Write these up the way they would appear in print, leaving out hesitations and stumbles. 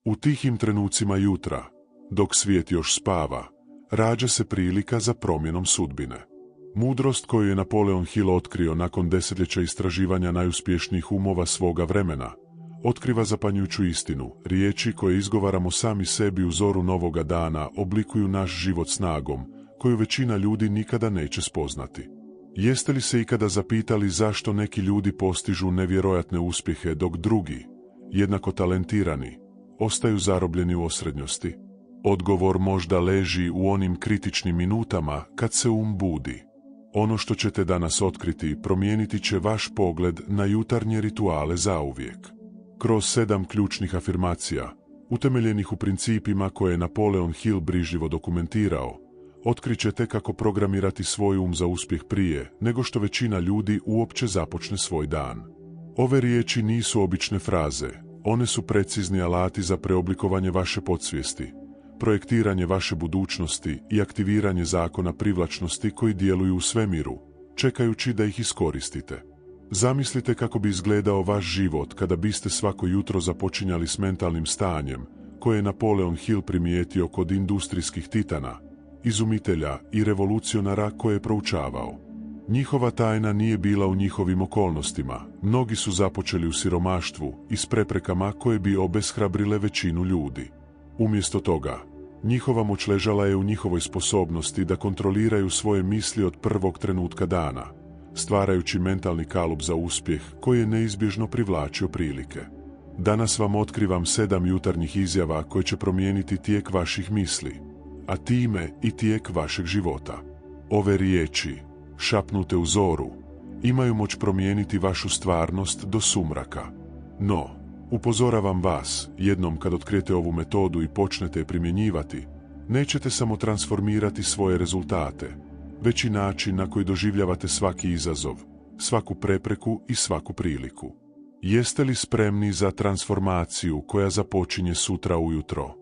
U tihim trenucima jutra, dok svijet još spava, rađa se prilika za promjenom sudbine. Mudrost koju je Napoleon Hill otkrio nakon desetljeća istraživanja najuspješnijih umova svoga vremena, otkriva zapanjujuću istinu. Riječi koje izgovaramo sami sebi u zoru novoga dana oblikuju naš život snagom, koju većina ljudi nikada neće spoznati. Jeste li se ikada zapitali zašto neki ljudi postižu nevjerojatne uspjehe dok drugi, jednako talentirani, ostaju zarobljeni u osrednjosti? Odgovor možda leži u onim kritičnim minutama kad se budi. Ono što ćete danas otkriti promijeniti će vaš pogled na jutarnje rituale zauvijek. Kroz 7 ključnih afirmacija, utemeljenih u principima koje je Napoleon Hill brižljivo dokumentirao, otkrićete kako programirati svoj za uspjeh prije nego što većina ljudi uopće započne svoj dan. Ove riječi nisu obične fraze, one su precizni alati za preoblikovanje vaše podsvijesti, projektiranje vaše budućnosti i aktiviranje zakona privlačnosti koji djeluju u svemiru, čekajući da ih iskoristite. Zamislite kako bi izgledao vaš život kada biste svako jutro započinjali s mentalnim stanjem koje je Napoleon Hill primijetio kod industrijskih titana, izumitelja i revolucionara koje je proučavao. Njihova tajna nije bila u njihovim okolnostima. Mnogi su započeli u siromaštvu i s preprekama koje bi obeshrabrile većinu ljudi. Umjesto toga, njihova moć ležala je u njihovoj sposobnosti da kontroliraju svoje misli od prvog trenutka dana, stvarajući mentalni kalup za uspjeh koji je neizbježno privlačio prilike. Danas vam otkrivam 7 jutarnjih izjava koje će promijeniti tijek vaših misli, a time i tijek vašeg života. Ove riječi, šapnute u zoru, imaju moć promijeniti vašu stvarnost do sumraka. No, upozoravam vas, jednom kad otkrijete ovu metodu i počnete je primjenjivati, nećete samo transformirati svoje rezultate, već i način na koji doživljavate svaki izazov, svaku prepreku i svaku priliku. Jeste li spremni za transformaciju koja započinje sutra ujutro?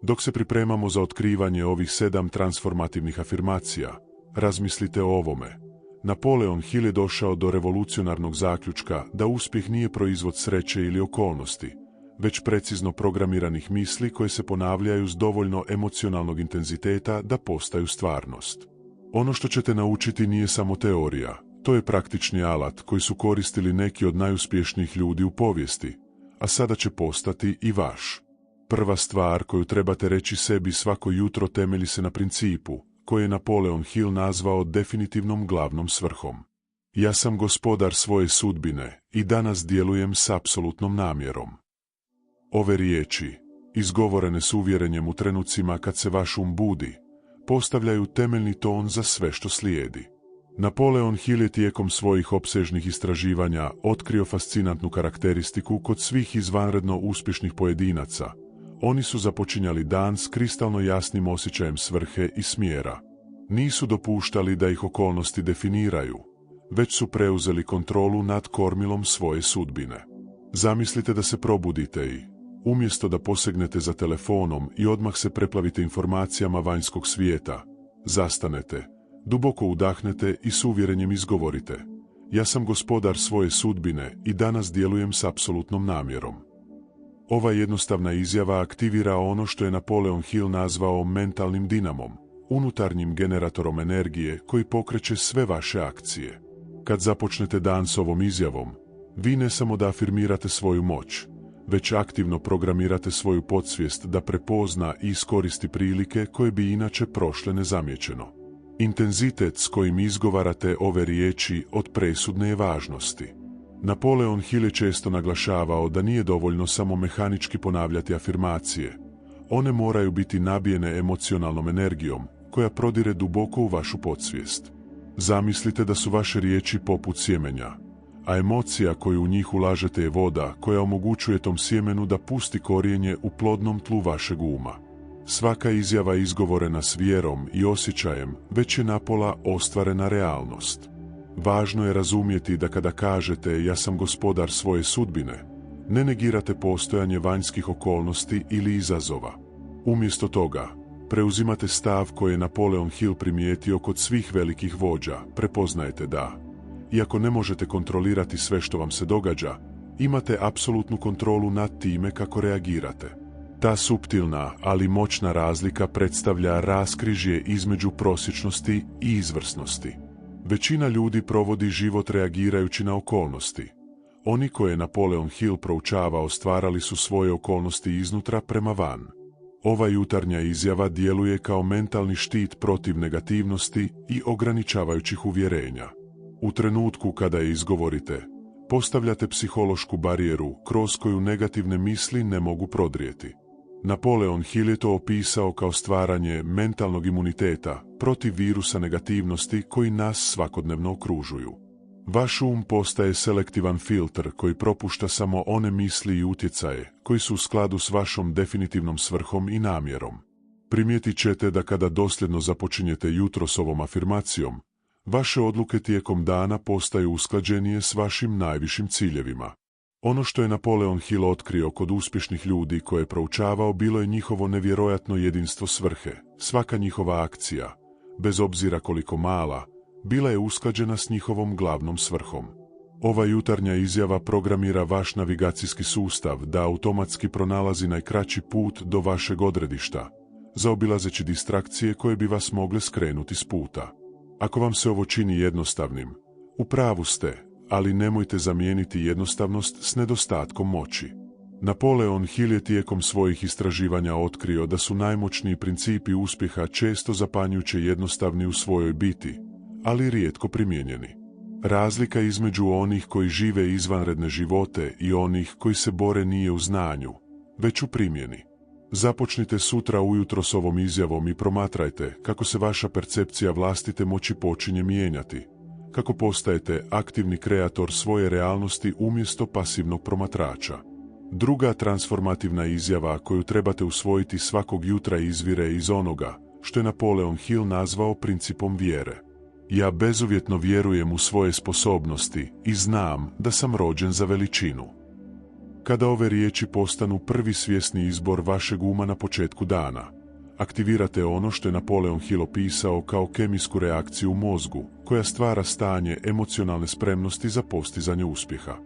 Dok se pripremamo za otkrivanje ovih 7 transformativnih afirmacija, razmislite o ovome. Napoleon Hill je došao do revolucionarnog zaključka da uspjeh nije proizvod sreće ili okolnosti, već precizno programiranih misli koje se ponavljaju s dovoljno emocionalnog intenziteta da postaju stvarnost. Ono što ćete naučiti nije samo teorija, to je praktični alat koji su koristili neki od najuspješnijih ljudi u povijesti, a sada će postati i vaš. Prva stvar koju trebate reći sebi svako jutro temelji se na principu koji je Napoleon Hill nazvao definitivnom glavnom svrhom. Ja sam gospodar svoje sudbine i danas djelujem s apsolutnom namjerom. Ove riječi, izgovorene s uvjerenjem u trenucima kad se vaš budi, postavljaju temeljni ton za sve što slijedi. Napoleon Hill je tijekom svojih opsežnih istraživanja otkrio fascinantnu karakteristiku kod svih izvanredno uspješnih pojedinaca. Oni su započinjali dan s kristalno jasnim osjećajem svrhe i smjera. Nisu dopuštali da ih okolnosti definiraju, već su preuzeli kontrolu nad kormilom svoje sudbine. Zamislite da se probudite i, umjesto da posegnete za telefonom i odmah se preplavite informacijama vanjskog svijeta, zastanete, duboko udahnete i s uvjerenjem izgovorite: ja sam gospodar svoje sudbine i danas djelujem s apsolutnom namjerom. Ova jednostavna izjava aktivira ono što je Napoleon Hill nazvao mentalnim dinamom, unutarnjim generatorom energije koji pokreće sve vaše akcije. Kad započnete dan s ovom izjavom, vi ne samo da afirmirate svoju moć, već aktivno programirate svoju podsvijest da prepozna i iskoristi prilike koje bi inače prošle nezamjećeno. Intenzitet s kojim izgovarate ove riječi od presudne je važnosti. Napoleon Hill je često naglašavao da nije dovoljno samo mehanički ponavljati afirmacije. One moraju biti nabijene emocionalnom energijom koja prodire duboko u vašu podsvijest. Zamislite da su vaše riječi poput sjemenja, a emocija koju u njih ulažete je voda koja omogućuje tom sjemenu da pusti korijenje u plodnom tlu vašeg uma. Svaka izjava izgovorena s vjerom i osjećajem već je napola ostvarena realnost. Važno je razumjeti da kada kažete ja sam gospodar svoje sudbine, ne negirate postojanje vanjskih okolnosti ili izazova. Umjesto toga, preuzimate stav koji je Napoleon Hill primijetio kod svih velikih vođa. Prepoznajete da, iako ne možete kontrolirati sve što vam se događa, imate apsolutnu kontrolu nad time kako reagirate. Ta suptilna, ali moćna razlika predstavlja raskrižje između prosječnosti i izvrsnosti. Većina ljudi provodi život reagirajući na okolnosti. Oni koje je Napoleon Hill proučavao stvarali su svoje okolnosti iznutra prema van. Ova jutarnja izjava djeluje kao mentalni štit protiv negativnosti i ograničavajućih uvjerenja. U trenutku kada je izgovorite, postavljate psihološku barijeru kroz koju negativne misli ne mogu prodrijeti. Napoleon Hill je to opisao kao stvaranje mentalnog imuniteta protiv virusa negativnosti koji nas svakodnevno okružuju. Vaš um postaje selektivan filter koji propušta samo one misli i utjecaje koji su u skladu s vašom definitivnom svrhom i namjerom. Primijetit ćete da kada dosljedno započinjete jutro s ovom afirmacijom, vaše odluke tijekom dana postaju usklađenije s vašim najvišim ciljevima. Ono što je Napoleon Hill otkrio kod uspješnih ljudi koje je proučavao bilo je njihovo nevjerojatno jedinstvo svrhe. Svaka njihova akcija, bez obzira koliko mala, bila je usklađena s njihovom glavnom svrhom. Ova jutarnja izjava programira vaš navigacijski sustav da automatski pronalazi najkraći put do vašeg odredišta, zaobilazeći distrakcije koje bi vas mogle skrenuti s puta. Ako vam se ovo čini jednostavnim, u pravu ste, ali nemojte zamijeniti jednostavnost s nedostatkom moći. Napoleon Hill je tijekom svojih istraživanja otkrio da su najmoćniji principi uspjeha često zapanjujuće jednostavni u svojoj biti, ali rijetko primijenjeni. Razlika između onih koji žive izvanredne živote i onih koji se bore nije u znanju, već u primjeni. Započnite sutra ujutro s ovom izjavom i promatrajte kako se vaša percepcija vlastite moći počinje mijenjati, kako postajete aktivni kreator svoje realnosti umjesto pasivnog promatrača. Druga transformativna izjava koju trebate usvojiti svakog jutra izvire iz onoga što je Napoleon Hill nazvao principom vjere. Ja bezuvjetno vjerujem u svoje sposobnosti i znam da sam rođen za veličinu. Kada ove riječi postanu prvi svjesni izbor vašeg uma na početku dana, aktivirate ono što je Napoleon Hill opisao kao kemijsku reakciju u mozgu, koja stvara stanje emocionalne spremnosti za postizanje uspjeha.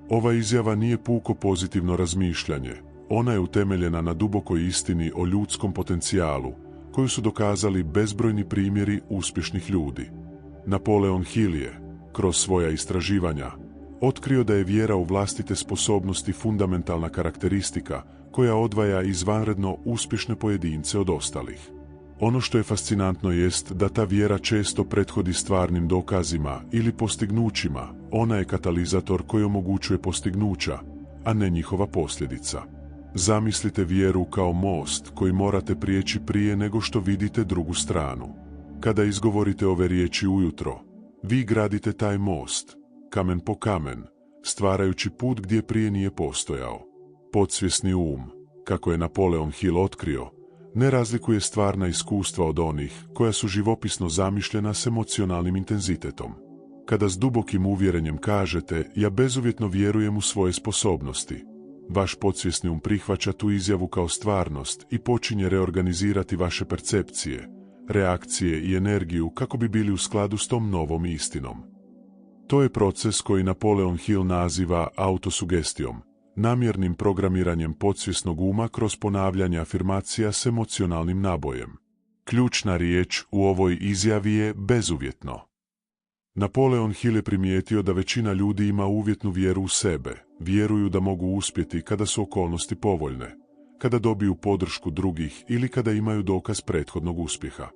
Ova izjava nije puko pozitivno razmišljanje, ona je utemeljena na dubokoj istini o ljudskom potencijalu, koju su dokazali bezbrojni primjeri uspješnih ljudi. Napoleon Hill je, kroz svoja istraživanja, otkrio da je vjera u vlastite sposobnosti fundamentalna karakteristika koja odvaja izvanredno uspješne pojedince od ostalih. Ono što je fascinantno jest da ta vjera često prethodi stvarnim dokazima ili postignućima, ona je katalizator koji omogućuje postignuća, a ne njihova posljedica. Zamislite vjeru kao most koji morate prijeći prije nego što vidite drugu stranu. Kada izgovorite ove riječi ujutro, vi gradite taj most, kamen po kamen, stvarajući put gdje prije nije postojao. Podsvjesni um, kako je Napoleon Hill otkrio, ne razlikuje stvarna iskustva od onih koja su živopisno zamišljena s emocionalnim intenzitetom. Kada s dubokim uvjerenjem kažete ja bezuvjetno vjerujem u svoje sposobnosti, vaš podsvjesni um prihvaća tu izjavu kao stvarnost i počinje reorganizirati vaše percepcije, reakcije i energiju kako bi bili u skladu s tom novom istinom. To je proces koji Napoleon Hill naziva autosugestijom, namjernim programiranjem podsvjesnog uma kroz ponavljanje afirmacija s emocionalnim nabojem. Ključna riječ u ovoj izjavi je bezuvjetno. Napoleon Hill je primijetio da većina ljudi ima uvjetnu vjeru u sebe, vjeruju da mogu uspjeti kada su okolnosti povoljne, kada dobiju podršku drugih ili kada imaju dokaz prethodnog uspjeha.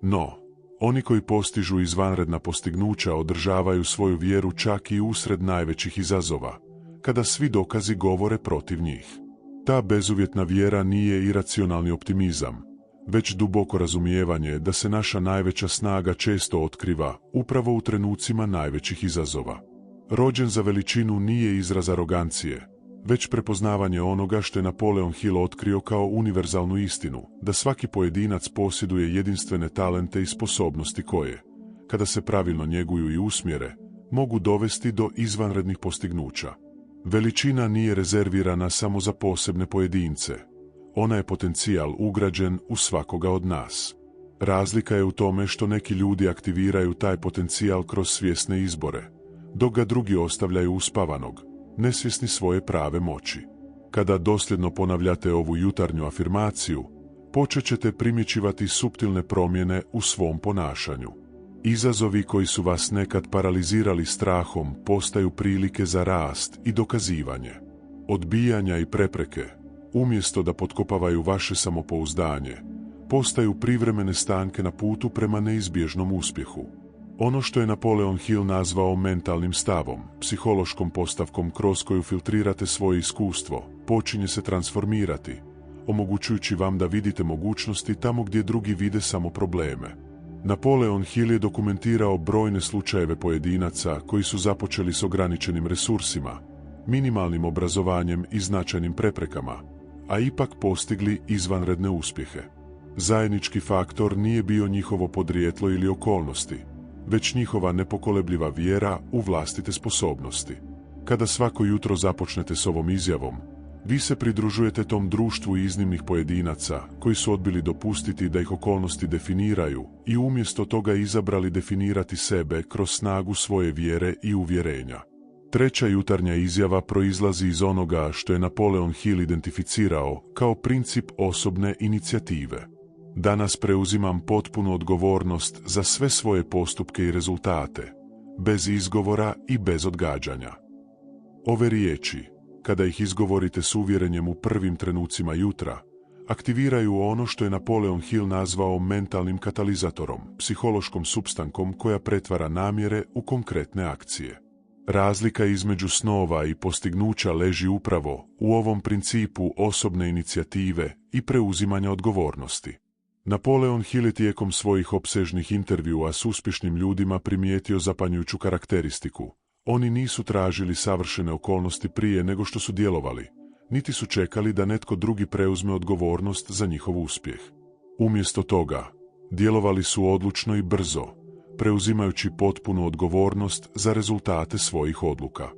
No, oni koji postižu izvanredna postignuća održavaju svoju vjeru čak i usred najvećih izazova, kada svi dokazi govore protiv njih. Ta bezuvjetna vjera nije iracionalni optimizam, već duboko razumijevanje da se naša najveća snaga često otkriva upravo u trenucima najvećih izazova. Rođen za veličinu nije izraz arogancije, već prepoznavanje onoga što je Napoleon Hill otkrio kao univerzalnu istinu, da svaki pojedinac posjeduje jedinstvene talente i sposobnosti koje, kada se pravilno njeguju i usmjere, mogu dovesti do izvanrednih postignuća. Veličina nije rezervirana samo za posebne pojedince. Ona je potencijal ugrađen u svakoga od nas. Razlika je u tome što neki ljudi aktiviraju taj potencijal kroz svjesne izbore, dok ga drugi ostavljaju uspavanog, nesvjesni svoje prave moći. Kada dosljedno ponavljate ovu jutarnju afirmaciju, počet ćete primjećivati suptilne promjene u svom ponašanju. Izazovi koji su vas nekad paralizirali strahom postaju prilike za rast i dokazivanje. Odbijanja i prepreke, umjesto da potkopavaju vaše samopouzdanje, postaju privremene stanke na putu prema neizbježnom uspjehu. Ono što je Napoleon Hill nazvao mentalnim stavom, psihološkom postavkom kroz koju filtrirate svoje iskustvo, počinje se transformirati, omogućujući vam da vidite mogućnosti tamo gdje drugi vide samo probleme. Napoleon Hill je dokumentirao brojne slučajeve pojedinaca koji su započeli s ograničenim resursima, minimalnim obrazovanjem i značajnim preprekama, a ipak postigli izvanredne uspjehe. Zajednički faktor nije bio njihovo podrijetlo ili okolnosti, već njihova nepokolebljiva vjera u vlastite sposobnosti. Kada svako jutro započnete s ovom izjavom, vi se pridružujete tom društvu iznimnih pojedinaca koji su odbili dopustiti da ih okolnosti definiraju i umjesto toga izabrali definirati sebe kroz snagu svoje vjere i uvjerenja. Treća jutarnja izjava proizlazi iz onoga što je Napoleon Hill identificirao kao princip osobne inicijative. Danas preuzimam potpunu odgovornost za sve svoje postupke i rezultate, bez izgovora i bez odgađanja. Ove riječi, kada ih izgovorite s uvjerenjem u prvim trenucima jutra, aktiviraju ono što je Napoleon Hill nazvao mentalnim katalizatorom, psihološkom supstankom koja pretvara namjere u konkretne akcije. Razlika između snova i postignuća leži upravo u ovom principu osobne inicijative i preuzimanja odgovornosti. Napoleon Hill je tijekom svojih opsežnih intervjua s uspješnim ljudima primijetio zapanjujuću karakteristiku. Oni nisu tražili savršene okolnosti prije nego što su djelovali, niti su čekali da netko drugi preuzme odgovornost za njihov uspjeh. Umjesto toga, djelovali su odlučno i brzo, preuzimajući potpunu odgovornost za rezultate svojih odluka.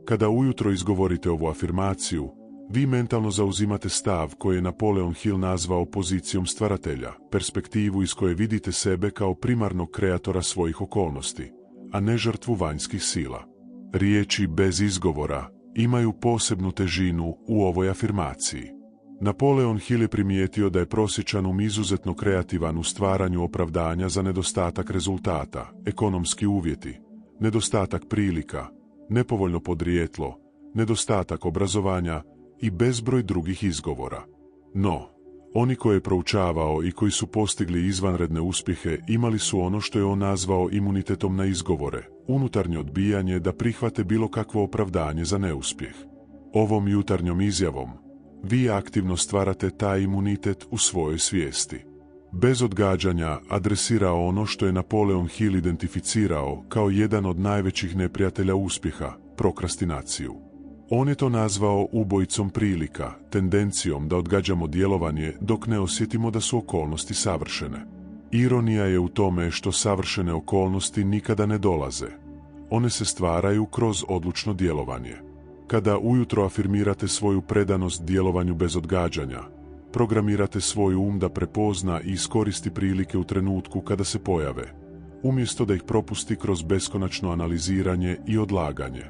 Kada ujutro izgovorite ovu afirmaciju, vi mentalno zauzimate stav koji je Napoleon Hill nazvao pozicijom stvaratelja, perspektivu iz koje vidite sebe kao primarnog kreatora svojih okolnosti, a ne žrtvu vanjskih sila. Riječi bez izgovora imaju posebnu težinu u ovoj afirmaciji. Napoleon Hill je primijetio da je prosječan izuzetno kreativan u stvaranju opravdanja za nedostatak rezultata, ekonomski uvjeti, nedostatak prilika, nepovoljno podrijetlo, nedostatak obrazovanja i bezbroj drugih izgovora. No, oni koje je proučavao i koji su postigli izvanredne uspjehe imali su ono što je on nazvao imunitetom na izgovore, unutarnje odbijanje da prihvate bilo kakvo opravdanje za neuspjeh. Ovom jutarnjom izjavom vi aktivno stvarate taj imunitet u svojoj svijesti. Bez odgađanja adresira ono što je Napoleon Hill identificirao kao jedan od najvećih neprijatelja uspjeha, prokrastinaciju. On je to nazvao ubojicom prilika, tendencijom da odgađamo djelovanje dok ne osjetimo da su okolnosti savršene. Ironija je u tome što savršene okolnosti nikada ne dolaze. One se stvaraju kroz odlučno djelovanje. Kada ujutro afirmirate svoju predanost djelovanju bez odgađanja, programirate svoj da prepozna i iskoristi prilike u trenutku kada se pojave, umjesto da ih propusti kroz beskonačno analiziranje i odlaganje.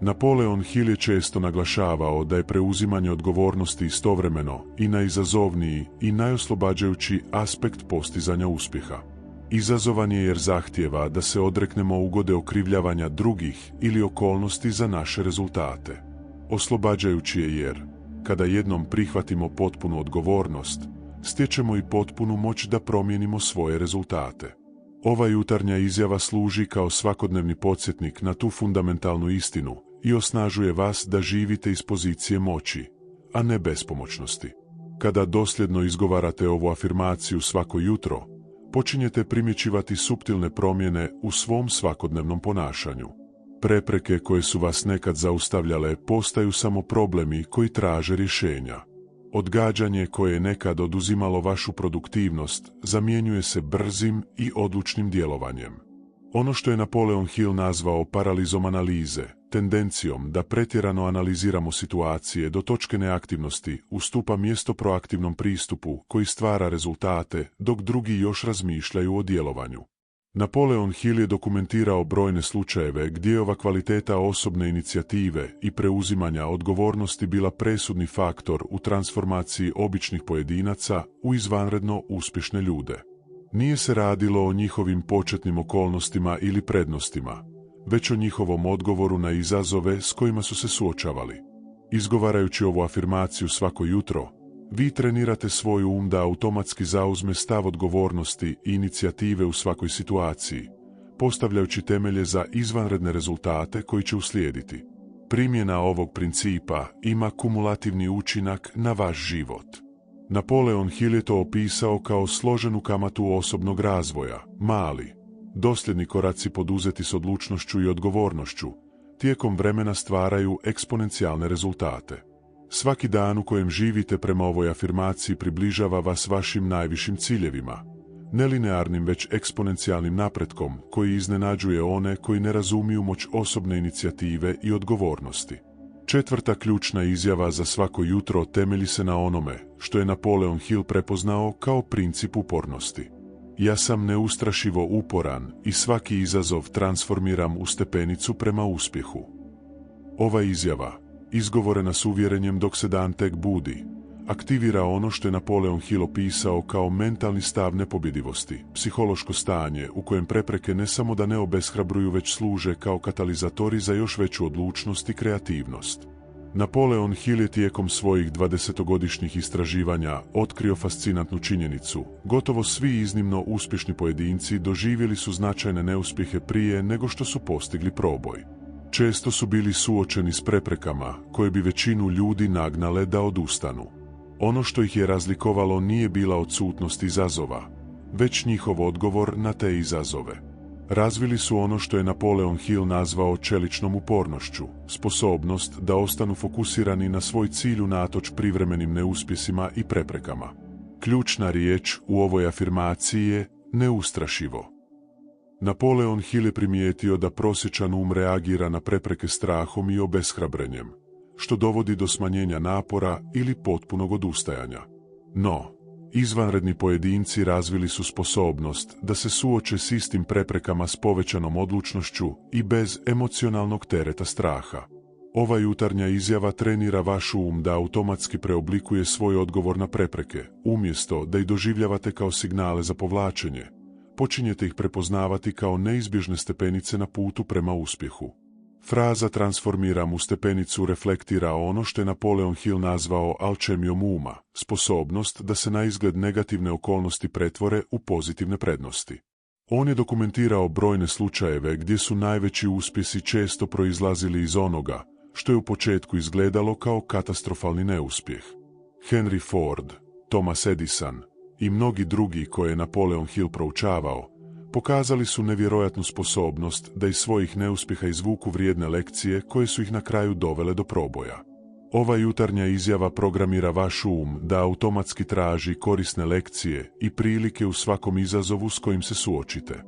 Napoleon Hill je često naglašavao da je preuzimanje odgovornosti istovremeno i najizazovniji i najoslobađajući aspekt postizanja uspjeha. Izazovan je jer zahtijeva da se odreknemo ugode okrivljavanja drugih ili okolnosti za naše rezultate. Oslobađajući je jer, kada jednom prihvatimo potpunu odgovornost, stječemo i potpunu moć da promijenimo svoje rezultate. Ova jutarnja izjava služi kao svakodnevni podsjetnik na tu fundamentalnu istinu i osnažuje vas da živite iz pozicije moći, a ne bespomoćnosti. Kada dosljedno izgovarate ovu afirmaciju svako jutro, počinjete primjećivati suptilne promjene u svom svakodnevnom ponašanju. Prepreke koje su vas nekad zaustavljale postaju samo problemi koji traže rješenja. Odgađanje koje je nekad oduzimalo vašu produktivnost zamjenjuje se brzim i odlučnim djelovanjem. Ono što je Napoleon Hill nazvao paralizom analize, tendencijom da pretjerano analiziramo situacije do točke neaktivnosti, ustupa mjesto proaktivnom pristupu koji stvara rezultate dok drugi još razmišljaju o djelovanju. Napoleon Hill je dokumentirao brojne slučajeve gdje je ova kvaliteta osobne inicijative i preuzimanja odgovornosti bila presudni faktor u transformaciji običnih pojedinaca u izvanredno uspješne ljude. Nije se radilo o njihovim početnim okolnostima ili prednostima, već o njihovom odgovoru na izazove s kojima su se suočavali. Izgovarajući ovu afirmaciju svako jutro, vi trenirate svoj da automatski zauzme stav odgovornosti i inicijative u svakoj situaciji, postavljajući temelje za izvanredne rezultate koji će uslijediti. Primjena ovog principa ima kumulativni učinak na vaš život. Napoleon Hill je to opisao kao složenu kamatu osobnog razvoja. Mali, dosljedni koraci poduzeti s odlučnošću i odgovornošću tijekom vremena stvaraju eksponencijalne rezultate. Svaki dan u kojem živite prema ovoj afirmaciji približava vas vašim najvišim ciljevima, nelinearnim već eksponencijalnim napretkom koji iznenađuje one koji ne razumiju moć osobne inicijative i odgovornosti. Četvrta ključna izjava za svako jutro temelji se na onome što je Napoleon Hill prepoznao kao princip upornosti. Ja sam neustrašivo uporan i svaki izazov transformiram u stepenicu prema uspjehu. Ova izjava, izgovorena s uvjerenjem dok se dan tek budi, aktivira ono što je Napoleon Hill opisao kao mentalni stav nepobjedivosti, psihološko stanje u kojem prepreke ne samo da ne obeshrabruju već služe kao katalizatori za još veću odlučnost i kreativnost. Napoleon Hill je tijekom svojih 20-godišnjih istraživanja otkrio fascinantnu činjenicu. Gotovo svi iznimno uspješni pojedinci doživjeli su značajne neuspjehe prije nego što su postigli proboj. Često su bili suočeni s preprekama koje bi većinu ljudi nagnale da odustanu. Ono što ih je razlikovalo nije bila odsutnost izazova, već njihov odgovor na te izazove. Razvili su ono što je Napoleon Hill nazvao čeličnom upornošću, sposobnost da ostanu fokusirani na svoj cilj unatoč privremenim neuspjesima i preprekama. Ključna riječ u ovoj afirmaciji je neustrašivo. Napoleon Hill je primijetio da prosječan reagira na prepreke strahom i obeshrabrenjem, što dovodi do smanjenja napora ili potpunog odustajanja. No, izvanredni pojedinci razvili su sposobnost da se suoče s istim preprekama s povećanom odlučnošću i bez emocionalnog tereta straha. Ova jutarnja izjava trenira vaš da automatski preoblikuje svoj odgovor na prepreke, umjesto da ih doživljavate kao signale za povlačenje. Počinjete ih prepoznavati kao neizbježne stepenice na putu prema uspjehu. Fraza transformiram u stepenicu reflektira ono što je Napoleon Hill nazvao alčemijom uma, sposobnost da se na izgled negativne okolnosti pretvore u pozitivne prednosti. On je dokumentirao brojne slučajeve gdje su najveći uspjesi često proizlazili iz onoga što je u početku izgledalo kao katastrofalni neuspjeh. Henry Ford, Thomas Edison i mnogi drugi koje je Napoleon Hill proučavao, pokazali su nevjerojatnu sposobnost da iz svojih neuspjeha izvuku vrijedne lekcije koje su ih na kraju dovele do proboja. Ova jutarnja izjava programira vaš da automatski traži korisne lekcije i prilike u svakom izazovu s kojim se suočite.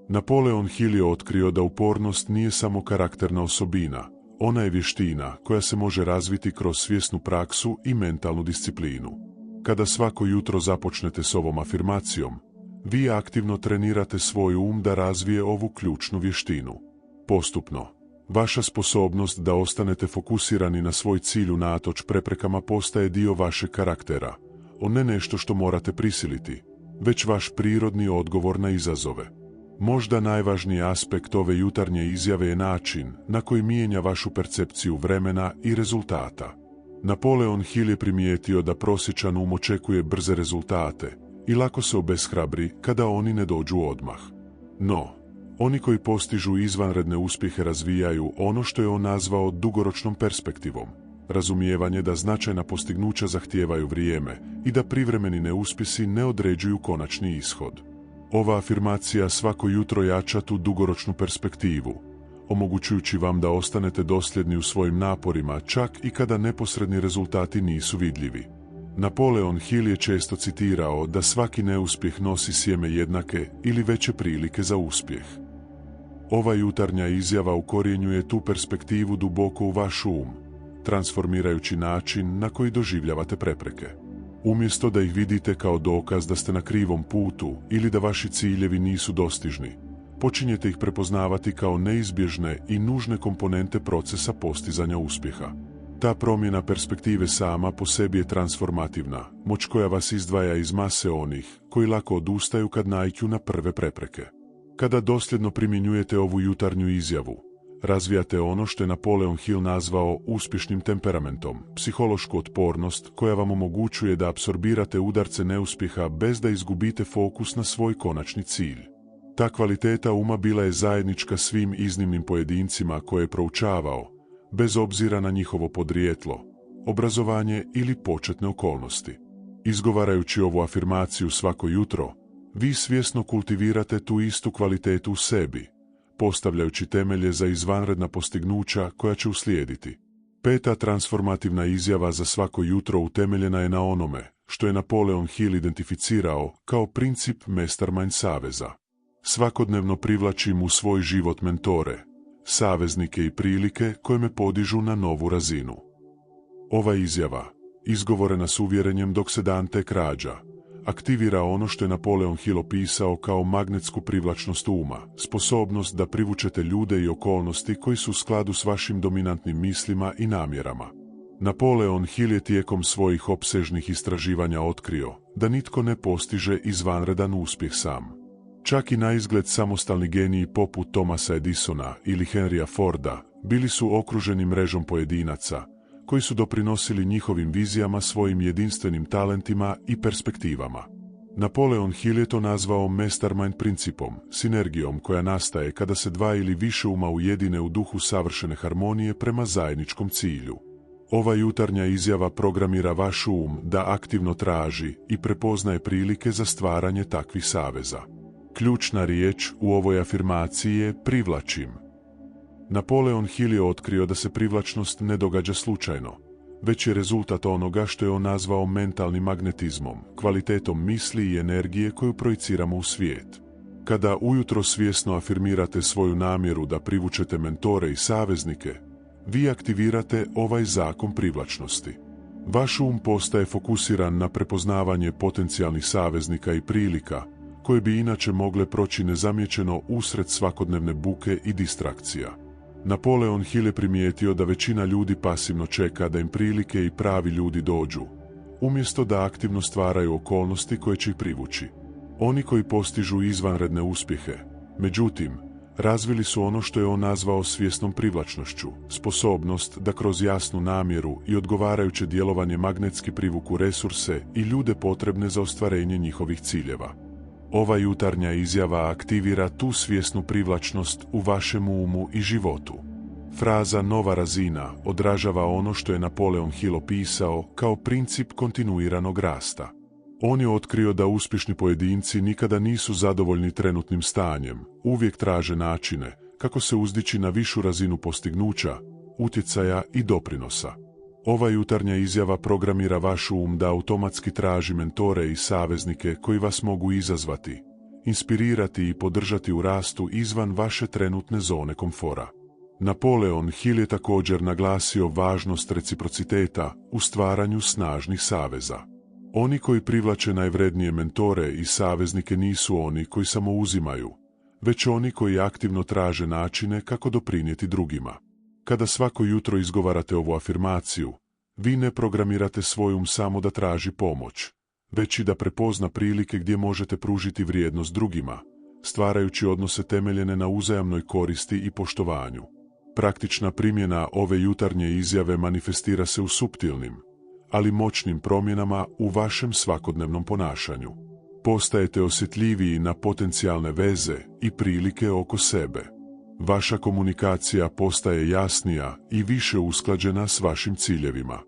Napoleon Hill je otkrio da upornost nije samo karakterna osobina, ona je vještina koja se može razviti kroz svjesnu praksu i mentalnu disciplinu. Kada svako jutro započnete s ovom afirmacijom, vi aktivno trenirate svoj da razvije ovu ključnu vještinu. Postupno, vaša sposobnost da ostanete fokusirani na svoj cilj unatoč preprekama postaje dio vašeg karaktera, ne nešto što morate prisiliti, već vaš prirodni odgovor na izazove. Možda najvažniji aspekt ove jutarnje izjave je način na koji mijenja vašu percepciju vremena i rezultata. Napoleon Hill je primijetio da prosječan očekuje brze rezultate i lako se obeshrabri kada oni ne dođu odmah. No, oni koji postižu izvanredne uspjehe razvijaju ono što je on nazvao dugoročnom perspektivom, razumijevanje da značajna postignuća zahtijevaju vrijeme i da privremeni neuspjesi ne određuju konačni ishod. Ova afirmacija svako jutro jača tu dugoročnu perspektivu, omogućujući vam da ostanete dosljedni u svojim naporima čak i kada neposredni rezultati nisu vidljivi. Napoleon Hill je često citirao da svaki neuspjeh nosi sjeme jednake ili veće prilike za uspjeh. Ova jutarnja izjava ukorjenjuje tu perspektivu duboko u vaš transformirajući način na koji doživljavate prepreke. Umjesto da ih vidite kao dokaz da ste na krivom putu ili da vaši ciljevi nisu dostižni, počinjete ih prepoznavati kao neizbježne i nužne komponente procesa postizanja uspjeha. Ta promjena perspektive sama po sebi je transformativna, moć koja vas izdvaja iz mase onih koji lako odustaju kad naiđu na prve prepreke. Kada dosljedno primjenjujete ovu jutarnju izjavu, razvijate ono što je Napoleon Hill nazvao uspješnim temperamentom, psihološku otpornost koja vam omogućuje da apsorbirate udarce neuspjeha bez da izgubite fokus na svoj konačni cilj. Ta kvaliteta uma bila je zajednička svim iznimnim pojedincima koje je proučavao, bez obzira na njihovo podrijetlo, obrazovanje ili početne okolnosti. Izgovarajući ovu afirmaciju svako jutro, vi svjesno kultivirate tu istu kvalitetu u sebi, postavljajući temelje za izvanredna postignuća koja će uslijediti. Peta transformativna izjava za svako jutro utemeljena je na onome što je Napoleon Hill identificirao kao princip Mastermind saveza. Svakodnevno privlačim u svoj život mentore, saveznike i prilike koje me podižu na novu razinu. Ova izjava, izgovorena s uvjerenjem dok se dan tek rađa, aktivira ono što je Napoleon Hill opisao kao magnetsku privlačnost uma, sposobnost da privučete ljude i okolnosti koji su u skladu s vašim dominantnim mislima i namjerama. Napoleon Hill je tijekom svojih opsežnih istraživanja otkrio da nitko ne postiže izvanredan uspjeh sam. Čak i naizgled samostalni geniji poput Thomasa Edisona ili Henrya Forda bili su okruženi mrežom pojedinaca koji su doprinosili njihovim vizijama svojim jedinstvenim talentima i perspektivama. Napoleon Hill je to nazvao Mastermind principom, sinergijom koja nastaje kada se dva ili više uma ujedine u duhu savršene harmonije prema zajedničkom cilju. Ova jutarnja izjava programira vaš um da aktivno traži i prepoznaje prilike za stvaranje takvih saveza. Ključna riječ u ovoj afirmaciji je privlačim. Napoleon Hill je otkrio da se privlačnost ne događa slučajno, već je rezultat onoga što je on nazvao mentalnim magnetizmom, kvalitetom misli i energije koju projiciramo u svijet. Kada ujutro svjesno afirmirate svoju namjeru da privučete mentore i saveznike, vi aktivirate ovaj zakon privlačnosti. Vaš um postaje fokusiran na prepoznavanje potencijalnih saveznika i prilika, koje bi inače mogle proći nezamijećeno usred svakodnevne buke i distrakcija. Napoleon Hill je primijetio da većina ljudi pasivno čeka da im prilike i pravi ljudi dođu, umjesto da aktivno stvaraju okolnosti koje će ih privući. Oni koji postižu izvanredne uspjehe, međutim, razvili su ono što je on nazvao svjesnom privlačnošću, sposobnost da kroz jasnu namjeru i odgovarajuće djelovanje magnetski privuku resurse i ljude potrebne za ostvarenje njihovih ciljeva. Ova jutarnja izjava aktivira tu svjesnu privlačnost u vašem umu i životu. Fraza nova razina odražava ono što je Napoleon Hill opisao kao princip kontinuiranog rasta. On je otkrio da uspješni pojedinci nikada nisu zadovoljni trenutnim stanjem, uvijek traže načine kako se uzdići na višu razinu postignuća, utjecaja i doprinosa. Ova jutarnja izjava programira vaš um da automatski traži mentore i saveznike koji vas mogu izazvati, inspirirati i podržati u rastu izvan vaše trenutne zone komfora. Napoleon Hill je također naglasio važnost reciprociteta u stvaranju snažnih saveza. Oni koji privlače najvrednije mentore i saveznike nisu oni koji samo uzimaju, već oni koji aktivno traže načine kako doprinijeti drugima. Kada svako jutro izgovarate ovu afirmaciju, vi ne programirate svoj um samo da traži pomoć, već i da prepozna prilike gdje možete pružiti vrijednost drugima, stvarajući odnose temeljene na uzajamnoj koristi i poštovanju. Praktična primjena ove jutarnje izjave manifestira se u suptilnim, ali moćnim promjenama u vašem svakodnevnom ponašanju. Postajete osjetljiviji na potencijalne veze i prilike oko sebe. Vaša komunikacija postaje jasnija i više usklađena s vašim ciljevima.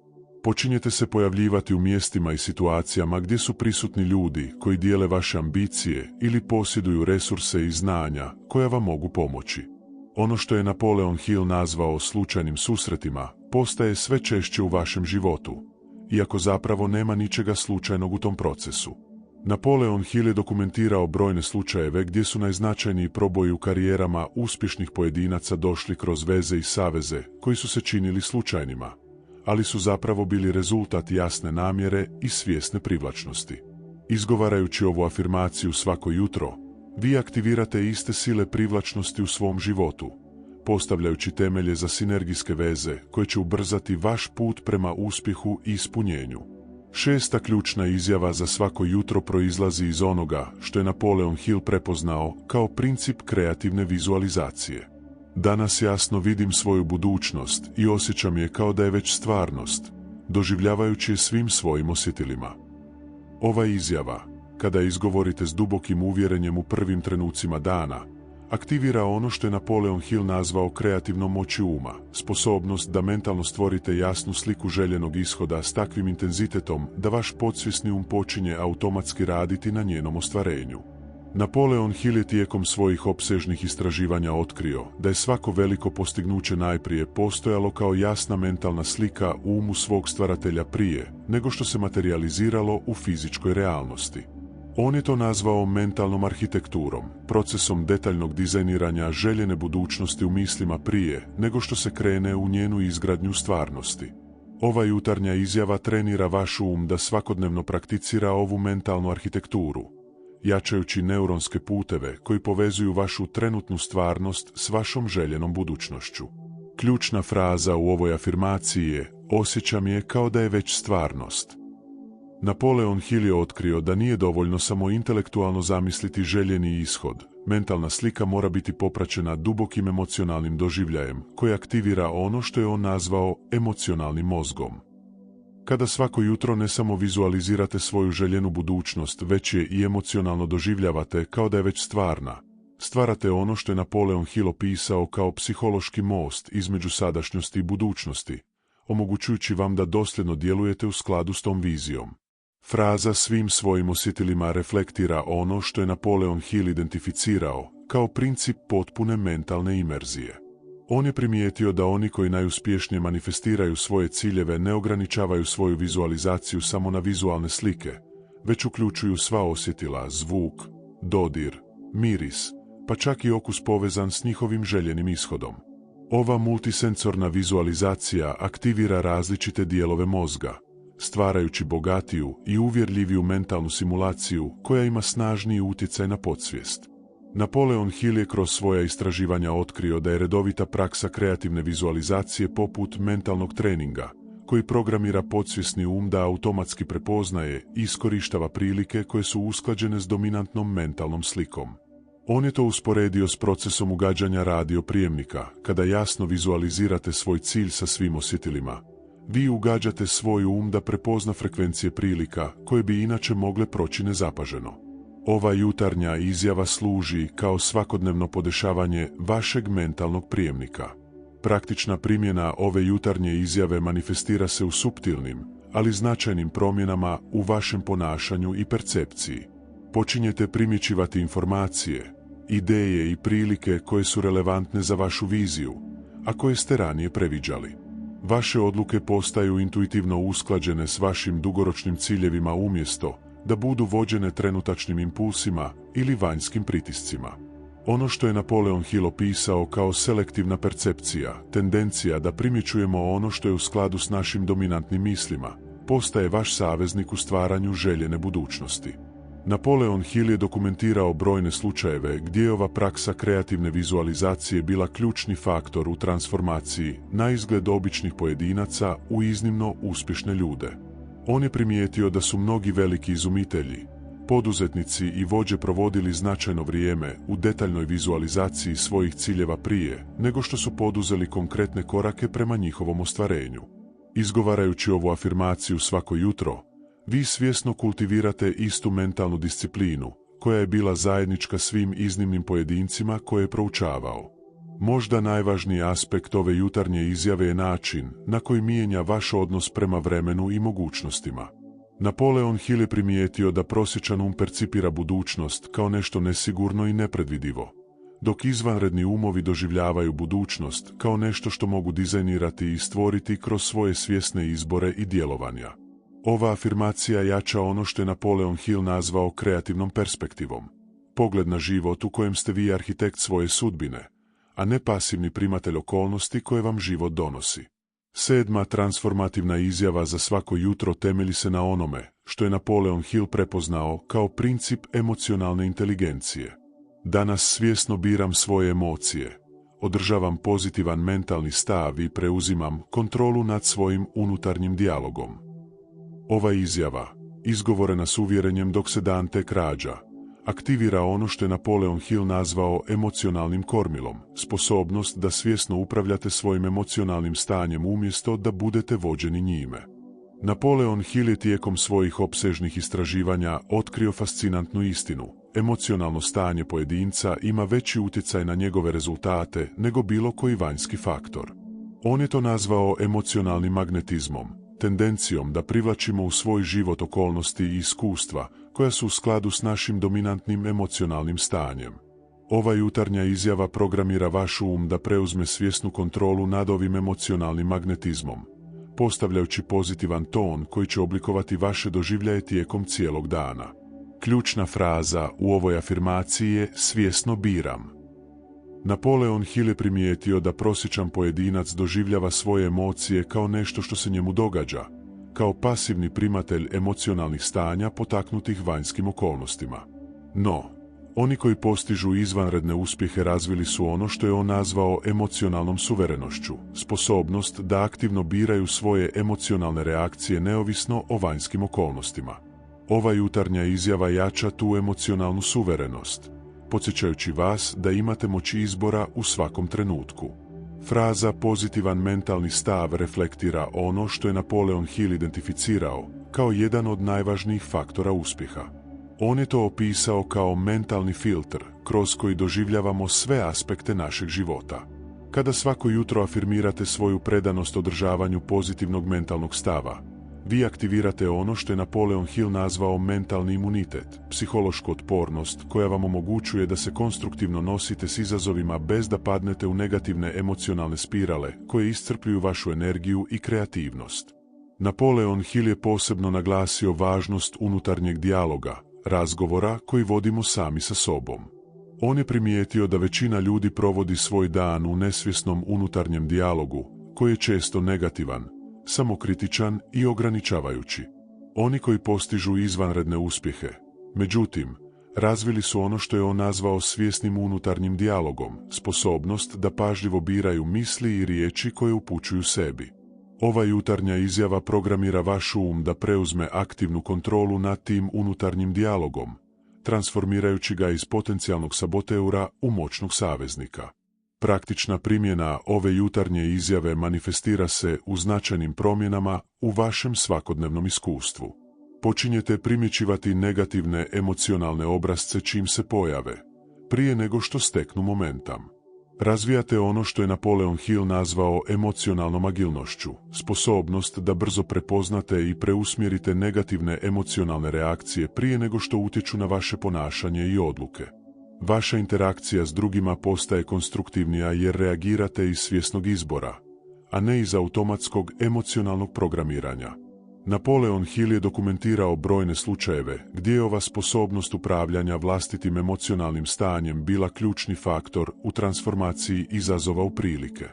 Počinjete se pojavljivati u mjestima i situacijama gdje su prisutni ljudi koji dijele vaše ambicije ili posjeduju resurse i znanja koja vam mogu pomoći. Ono što je Napoleon Hill nazvao slučajnim susretima postaje sve češće u vašem životu, iako zapravo nema ničega slučajnog u tom procesu. Napoleon Hill je dokumentirao brojne slučajeve gdje su najznačajniji proboji u karijerama uspješnih pojedinaca došli kroz veze i saveze koji su se činili slučajnima, ali su zapravo bili rezultat jasne namjere i svjesne privlačnosti. Izgovarajući ovu afirmaciju svako jutro, Vi aktivirate iste sile privlačnosti u svom životu, postavljajući temelje za sinergijske veze koje će ubrzati vaš put prema uspjehu i ispunjenju. 6. ključna izjava za svako jutro proizlazi iz onoga što je Napoleon Hill prepoznao kao princip kreativne vizualizacije. Danas jasno vidim svoju budućnost i osjećam je kao da je već stvarnost, doživljavajući je svim svojim osjetilima. Ova izjava, kada je izgovorite s dubokim uvjerenjem u prvim trenucima dana, aktivira ono što je Napoleon Hill nazvao kreativnom moći uma, sposobnost da mentalno stvorite jasnu sliku željenog ishoda s takvim intenzitetom da vaš podsvjesni um počinje automatski raditi na njenom ostvarenju. Napoleon Hill je tijekom svojih opsežnih istraživanja otkrio da je svako veliko postignuće najprije postojalo kao jasna mentalna slika u umu svog stvaratelja prije nego što se materializiralo u fizičkoj realnosti. On je to nazvao mentalnom arhitekturom, procesom detaljnog dizajniranja željene budućnosti u mislima prije nego što se krene u njenu izgradnju stvarnosti. Ova jutarnja izjava trenira vaš um da svakodnevno prakticira ovu mentalnu arhitekturu, jačajući neuronske puteve koji povezuju vašu trenutnu stvarnost s vašom željenom budućnošću. Ključna fraza u ovoj afirmaciji je: osjećam je kao da je već stvarnost. Napoleon Hill je otkrio da nije dovoljno samo intelektualno zamisliti željeni ishod. Mentalna slika mora biti popraćena dubokim emocionalnim doživljajem koji aktivira ono što je on nazvao emocionalnim mozgom. Kada svako jutro ne samo vizualizirate svoju željenu budućnost, već je i emocionalno doživljavate kao da je već stvarna, stvarate ono što je Napoleon Hill opisao kao psihološki most između sadašnjosti i budućnosti, omogućujući vam da dosljedno djelujete u skladu s tom vizijom. Fraza svim svojim osjetilima reflektira ono što je Napoleon Hill identificirao kao princip potpune mentalne imerzije. On je primijetio da oni koji najuspješnije manifestiraju svoje ciljeve ne ograničavaju svoju vizualizaciju samo na vizualne slike, već uključuju sva osjetila, zvuk, dodir, miris, pa čak i okus povezan s njihovim željenim ishodom. Ova multisensorna vizualizacija aktivira različite dijelove mozga, stvarajući bogatiju i uvjerljiviju mentalnu simulaciju koja ima snažniji utjecaj na podsvijest. Napoleon Hill je kroz svoja istraživanja otkrio da je redovita praksa kreativne vizualizacije poput mentalnog treninga, koji programira podsvjesni um da automatski prepoznaje i iskorištava prilike koje su usklađene s dominantnom mentalnom slikom. On je to usporedio s procesom ugađanja radio prijemnika. Kada jasno vizualizirate svoj cilj sa svim osjetilima, vi ugađate svoj um da prepozna frekvencije prilika koje bi inače mogle proći nezapaženo. Ova jutarnja izjava služi kao svakodnevno podešavanje vašeg mentalnog prijemnika. Praktična primjena ove jutarnje izjave manifestira se u suptilnim, ali značajnim promjenama u vašem ponašanju i percepciji. Počinjete primjećivati informacije, ideje i prilike koje su relevantne za vašu viziju, a koje ste ranije previđali. Vaše odluke postaju intuitivno usklađene s vašim dugoročnim ciljevima umjesto da budu vođene trenutačnim impulsima ili vanjskim pritiscima. Ono što je Napoleon Hill opisao kao selektivna percepcija, tendencija da primjećujemo ono što je u skladu s našim dominantnim mislima, postaje vaš saveznik u stvaranju željene budućnosti. Napoleon Hill je dokumentirao brojne slučajeve gdje je ova praksa kreativne vizualizacije bila ključni faktor u transformaciji naizgled običnih pojedinaca u iznimno uspješne ljude. On je primijetio da su mnogi veliki izumitelji, poduzetnici i vođe provodili značajno vrijeme u detaljnoj vizualizaciji svojih ciljeva prije nego što su poduzeli konkretne korake prema njihovom ostvarenju. Izgovarajući ovu afirmaciju svako jutro, vi svjesno kultivirate istu mentalnu disciplinu koja je bila zajednička svim iznimnim pojedincima koje je proučavao. Možda najvažniji aspekt ove jutarnje izjave je način na koji mijenja vaš odnos prema vremenu i mogućnostima. Napoleon Hill je primijetio da prosječan um percipira budućnost kao nešto nesigurno i nepredvidivo, dok izvanredni umovi doživljavaju budućnost kao nešto što mogu dizajnirati i stvoriti kroz svoje svjesne izbore i djelovanja. Ova afirmacija jača ono što je Napoleon Hill nazvao kreativnom perspektivom, pogled na život u kojem ste vi arhitekt svoje sudbine, a ne pasivni primatelj okolnosti koje vam život donosi. 7. transformativna izjava za svako jutro temelji se na onome što je Napoleon Hill prepoznao kao princip emocionalne inteligencije. Danas svjesno biram svoje emocije, održavam pozitivan mentalni stav i preuzimam kontrolu nad svojim unutarnjim dijalogom. Ova izjava, izgovorena s uvjerenjem dok se dan tek rađa, aktivira ono što je Napoleon Hill nazvao emocionalnim kormilom, sposobnost da svjesno upravljate svojim emocionalnim stanjem umjesto da budete vođeni njime. Napoleon Hill je tijekom svojih opsežnih istraživanja otkrio fascinantnu istinu. Emocionalno stanje pojedinca ima veći utjecaj na njegove rezultate nego bilo koji vanjski faktor. On je to nazvao emocionalnim magnetizmom, tendencijom da privlačimo u svoj život okolnosti i iskustva koja su u skladu s našim dominantnim emocionalnim stanjem. Ova jutarnja izjava programira vaš um da preuzme svjesnu kontrolu nad ovim emocionalnim magnetizmom, postavljajući pozitivan ton koji će oblikovati vaše doživljaje tijekom cijelog dana. Ključna fraza u ovoj afirmaciji je svjesno biram. Napoleon Hill je primijetio da prosječan pojedinac doživljava svoje emocije kao nešto što se njemu događa, kao pasivni primatelj emocionalnih stanja potaknutih vanjskim okolnostima. No, oni koji postižu izvanredne uspjehe razvili su ono što je on nazvao emocionalnom suverenošću, sposobnost da aktivno biraju svoje emocionalne reakcije neovisno o vanjskim okolnostima. Ova jutarnja izjava jača tu emocionalnu suverenost, podsjećajući vas da imate moći izbora u svakom trenutku. Fraza pozitivan mentalni stav reflektira ono što je Napoleon Hill identificirao kao jedan od najvažnijih faktora uspjeha. On je to opisao kao mentalni filter kroz koji doživljavamo sve aspekte našeg života. Kada svako jutro afirmirate svoju predanost održavanju pozitivnog mentalnog stava, vi aktivirate ono što je Napoleon Hill nazvao mentalni imunitet, psihološku otpornost koja vam omogućuje da se konstruktivno nosite s izazovima bez da padnete u negativne emocionalne spirale koje iscrpljuju vašu energiju i kreativnost. Napoleon Hill je posebno naglasio važnost unutarnjeg dijaloga, razgovora koji vodimo sami sa sobom. On je primijetio da većina ljudi provodi svoj dan u nesvjesnom unutarnjem dijalogu, koji je često negativan, samokritičan i ograničavajući. Oni koji postižu izvanredne uspjehe, međutim, razvili su ono što je on nazvao svjesnim unutarnjim dijalogom, sposobnost da pažljivo biraju misli i riječi koje upućuju sebi. Ova jutarnja izjava programira vaš um da preuzme aktivnu kontrolu nad tim unutarnjim dijalogom, transformirajući ga iz potencijalnog saboteura u moćnog saveznika. Praktična primjena ove jutarnje izjave manifestira se u značajnim promjenama u vašem svakodnevnom iskustvu. Počinjete primjećivati negativne emocionalne obrasce čim se pojave, prije nego što steknu momentum. Razvijate ono što je Napoleon Hill nazvao emocionalnom agilnošću, sposobnost da brzo prepoznate i preusmjerite negativne emocionalne reakcije prije nego što utječu na vaše ponašanje i odluke. Vaša interakcija s drugima postaje konstruktivnija jer reagirate iz svjesnog izbora, a ne iz automatskog emocionalnog programiranja. Napoleon Hill je dokumentirao brojne slučajeve gdje je ova sposobnost upravljanja vlastitim emocionalnim stanjem bila ključni faktor u transformaciji izazova u prilike.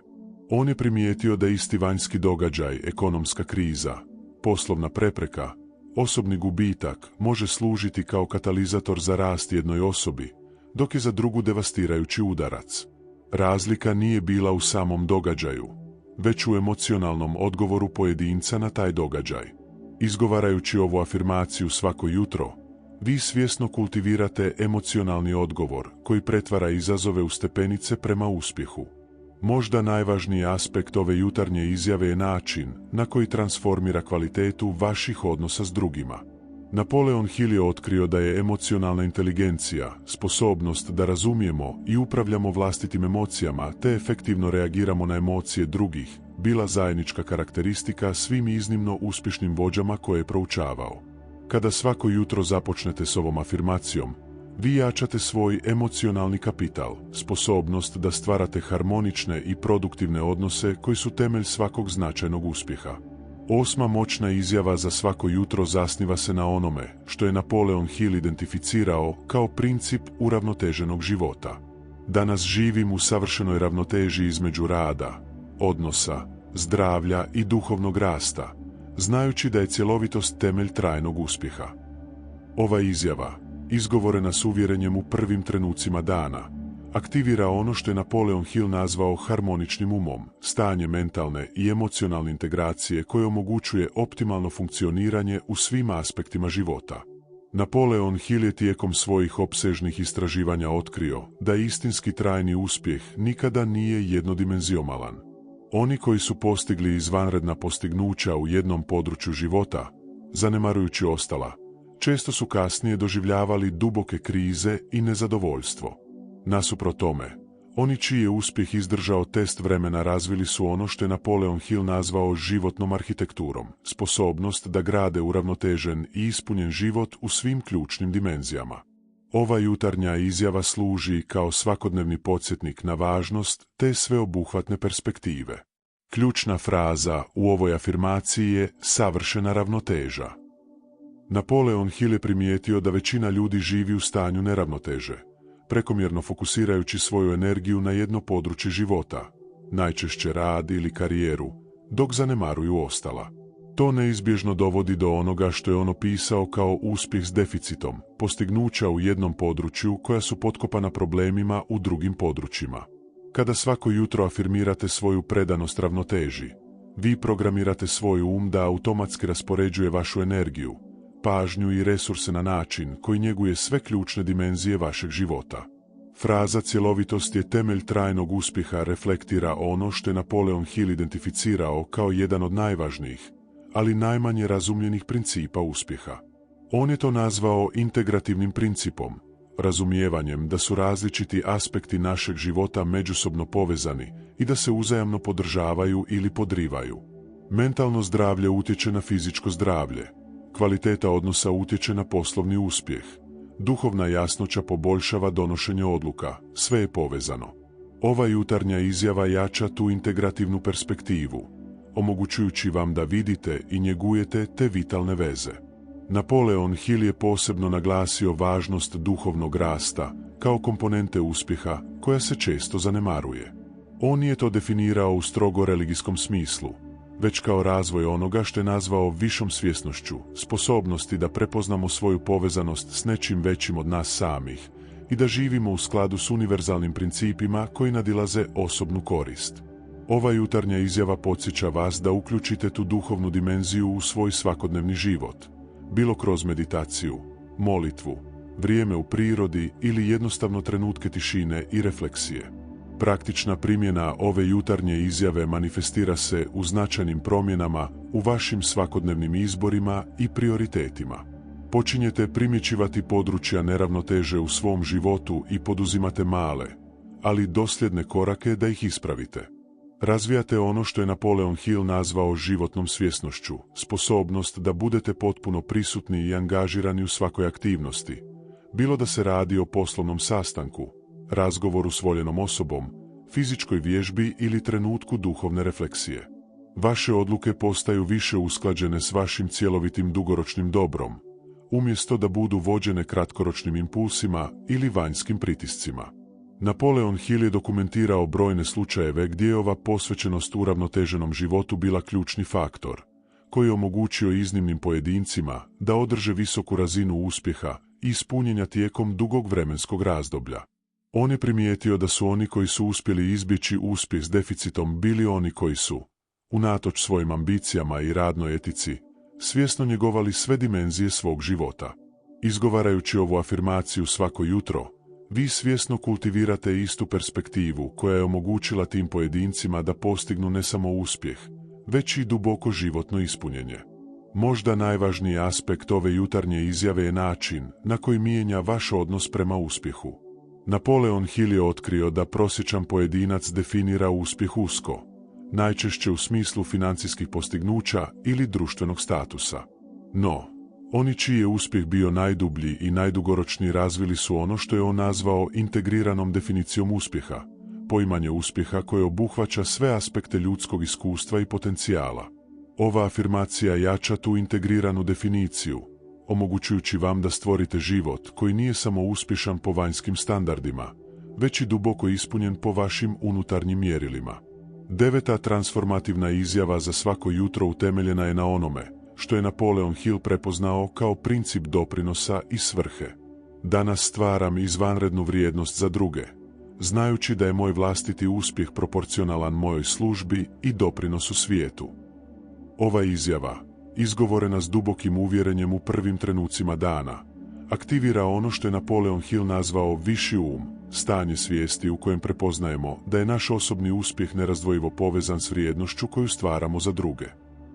On je primijetio da isti vanjski događaj, ekonomska kriza, poslovna prepreka, osobni gubitak može služiti kao katalizator za rast jednoj osobi, dok je za drugu devastirajući udarac. Razlika nije bila u samom događaju, već u emocionalnom odgovoru pojedinca na taj događaj. Izgovarajući ovu afirmaciju svako jutro, vi svjesno kultivirate emocionalni odgovor koji pretvara izazove u stepenice prema uspjehu. Možda najvažniji aspekt ove jutarnje izjave je način na koji transformira kvalitetu vaših odnosa s drugima. Napoleon Hill je otkrio da je emocionalna inteligencija, sposobnost da razumijemo i upravljamo vlastitim emocijama te efektivno reagiramo na emocije drugih, bila zajednička karakteristika svim iznimno uspješnim vođama koje je proučavao. Kada svako jutro započnete s ovom afirmacijom, vi jačate svoj emocionalni kapital, sposobnost da stvarate harmonične i produktivne odnose koji su temelj svakog značajnog uspjeha. Osma moćna izjava za svako jutro zasniva se na onome što je Napoleon Hill identificirao kao princip uravnoteženog života. Danas živim u savršenoj ravnoteži između rada, odnosa, zdravlja i duhovnog rasta, znajući da je cjelovitost temelj trajnog uspjeha. Ova izjava, izgovorena s uvjerenjem u prvim trenucima dana, aktivira ono što je Napoleon Hill nazvao harmoničnim umom, stanje mentalne i emocionalne integracije koje omogućuje optimalno funkcioniranje u svim aspektima života. Napoleon Hill je tijekom svojih opsežnih istraživanja otkrio da istinski trajni uspjeh nikada nije jednodimenzionalan. Oni koji su postigli izvanredna postignuća u jednom području života, zanemarujući ostala, često su kasnije doživljavali duboke krize i nezadovoljstvo. Nasuprot tome, oni čiji je uspjeh izdržao test vremena razvili su ono što je Napoleon Hill nazvao životnom arhitekturom, sposobnost da grade uravnotežen i ispunjen život u svim ključnim dimenzijama. Ova jutarnja izjava služi kao svakodnevni podsjetnik na važnost te sveobuhvatne perspektive. Ključna fraza u ovoj afirmaciji je savršena ravnoteža. Napoleon Hill je primijetio da većina ljudi živi u stanju neravnoteže, prekomjerno fokusirajući svoju energiju na jedno područje života, najčešće rad ili karijeru, dok zanemaruju ostala. To neizbježno dovodi do onoga što je on opisao kao uspjeh s deficitom, postignuća u jednom području koja su potkopana problemima u drugim područjima. Kada svako jutro afirmirate svoju predanost ravnoteži, vi programirate svoj um da automatski raspoređuje vašu energiju, pažnju i resurse na način koji njeguje sve ključne dimenzije vašeg života. Fraza cjelovitost je temelj trajnog uspjeha reflektira ono što je Napoleon Hill identificirao kao jedan od najvažnijih, ali najmanje razumljenih principa uspjeha. On je to nazvao integrativnim principom, razumijevanjem da su različiti aspekti našeg života međusobno povezani i da se uzajamno podržavaju ili podrivaju. Mentalno zdravlje utječe na fizičko zdravlje, kvaliteta odnosa utječe na poslovni uspjeh, duhovna jasnoća poboljšava donošenje odluka, sve je povezano. Ova jutarnja izjava jača tu integrativnu perspektivu, omogućujući vam da vidite i njegujete te vitalne veze. Napoleon Hill je posebno naglasio važnost duhovnog rasta kao komponente uspjeha koja se često zanemaruje. On je to definirao u strogo religijskom smislu, već kao razvoj onoga što je nazvao višom svjesnošću, sposobnosti da prepoznamo svoju povezanost s nečim većim od nas samih i da živimo u skladu s univerzalnim principima koji nadilaze osobnu korist. Ova jutarnja izjava podsjeća vas da uključite tu duhovnu dimenziju u svoj svakodnevni život, bilo kroz meditaciju, molitvu, vrijeme u prirodi ili jednostavno trenutke tišine i refleksije. Praktična primjena ove jutarnje izjave manifestira se u značajnim promjenama u vašim svakodnevnim izborima i prioritetima. Počinjete primjećivati područja neravnoteže u svom životu i poduzimate male, ali dosljedne korake da ih ispravite. Razvijate ono što je Napoleon Hill nazvao životnom svjesnošću, sposobnost da budete potpuno prisutni i angažirani u svakoj aktivnosti, bilo da se radi o poslovnom sastanku, razgovoru s voljenom osobom, fizičkoj vježbi ili trenutku duhovne refleksije. Vaše odluke postaju više usklađene s vašim cjelovitim dugoročnim dobrom, umjesto da budu vođene kratkoročnim impulsima ili vanjskim pritiscima. Napoleon Hill je dokumentirao brojne slučajeve gdje je ova posvećenost uravnoteženom životu bila ključni faktor, koji je omogućio iznimnim pojedincima da održe visoku razinu uspjeha i ispunjenja tijekom dugog vremenskog razdoblja. On je primijetio da su oni koji su uspjeli izbjeći uspjeh s deficitom bili oni koji su, unatoč svojim ambicijama i radnoj etici, svjesno njegovali sve dimenzije svog života. Izgovarajući ovu afirmaciju svako jutro, vi svjesno kultivirate istu perspektivu koja je omogućila tim pojedincima da postignu ne samo uspjeh, već i duboko životno ispunjenje. Možda najvažniji aspekt ove jutarnje izjave je način na koji mijenja vaš odnos prema uspjehu. Napoleon Hill je otkrio da prosječan pojedinac definira uspjeh usko, najčešće u smislu financijskih postignuća ili društvenog statusa. No, oni čiji je uspjeh bio najdublji i najdugoročniji razvili su ono što je on nazvao integriranom definicijom uspjeha, poimanje uspjeha koje obuhvaća sve aspekte ljudskog iskustva i potencijala. Ova afirmacija jača tu integriranu definiciju, omogućujući vam da stvorite život koji nije samo uspješan po vanjskim standardima, već i duboko ispunjen po vašim unutarnjim mjerilima. 9. transformativna izjava za svako jutro utemeljena je na onome što je Napoleon Hill prepoznao kao princip doprinosa i svrhe. Danas stvaram izvanrednu vrijednost za druge, znajući da je moj vlastiti uspjeh proporcionalan mojoj službi i doprinosu svijetu. Ova izjava, izgovorena s dubokim uvjerenjem u prvim trenucima dana, aktivira ono što je Napoleon Hill nazvao viši um, stanje svijesti u kojem prepoznajemo da je naš osobni uspjeh nerazdvojivo povezan s vrijednošću koju stvaramo za druge.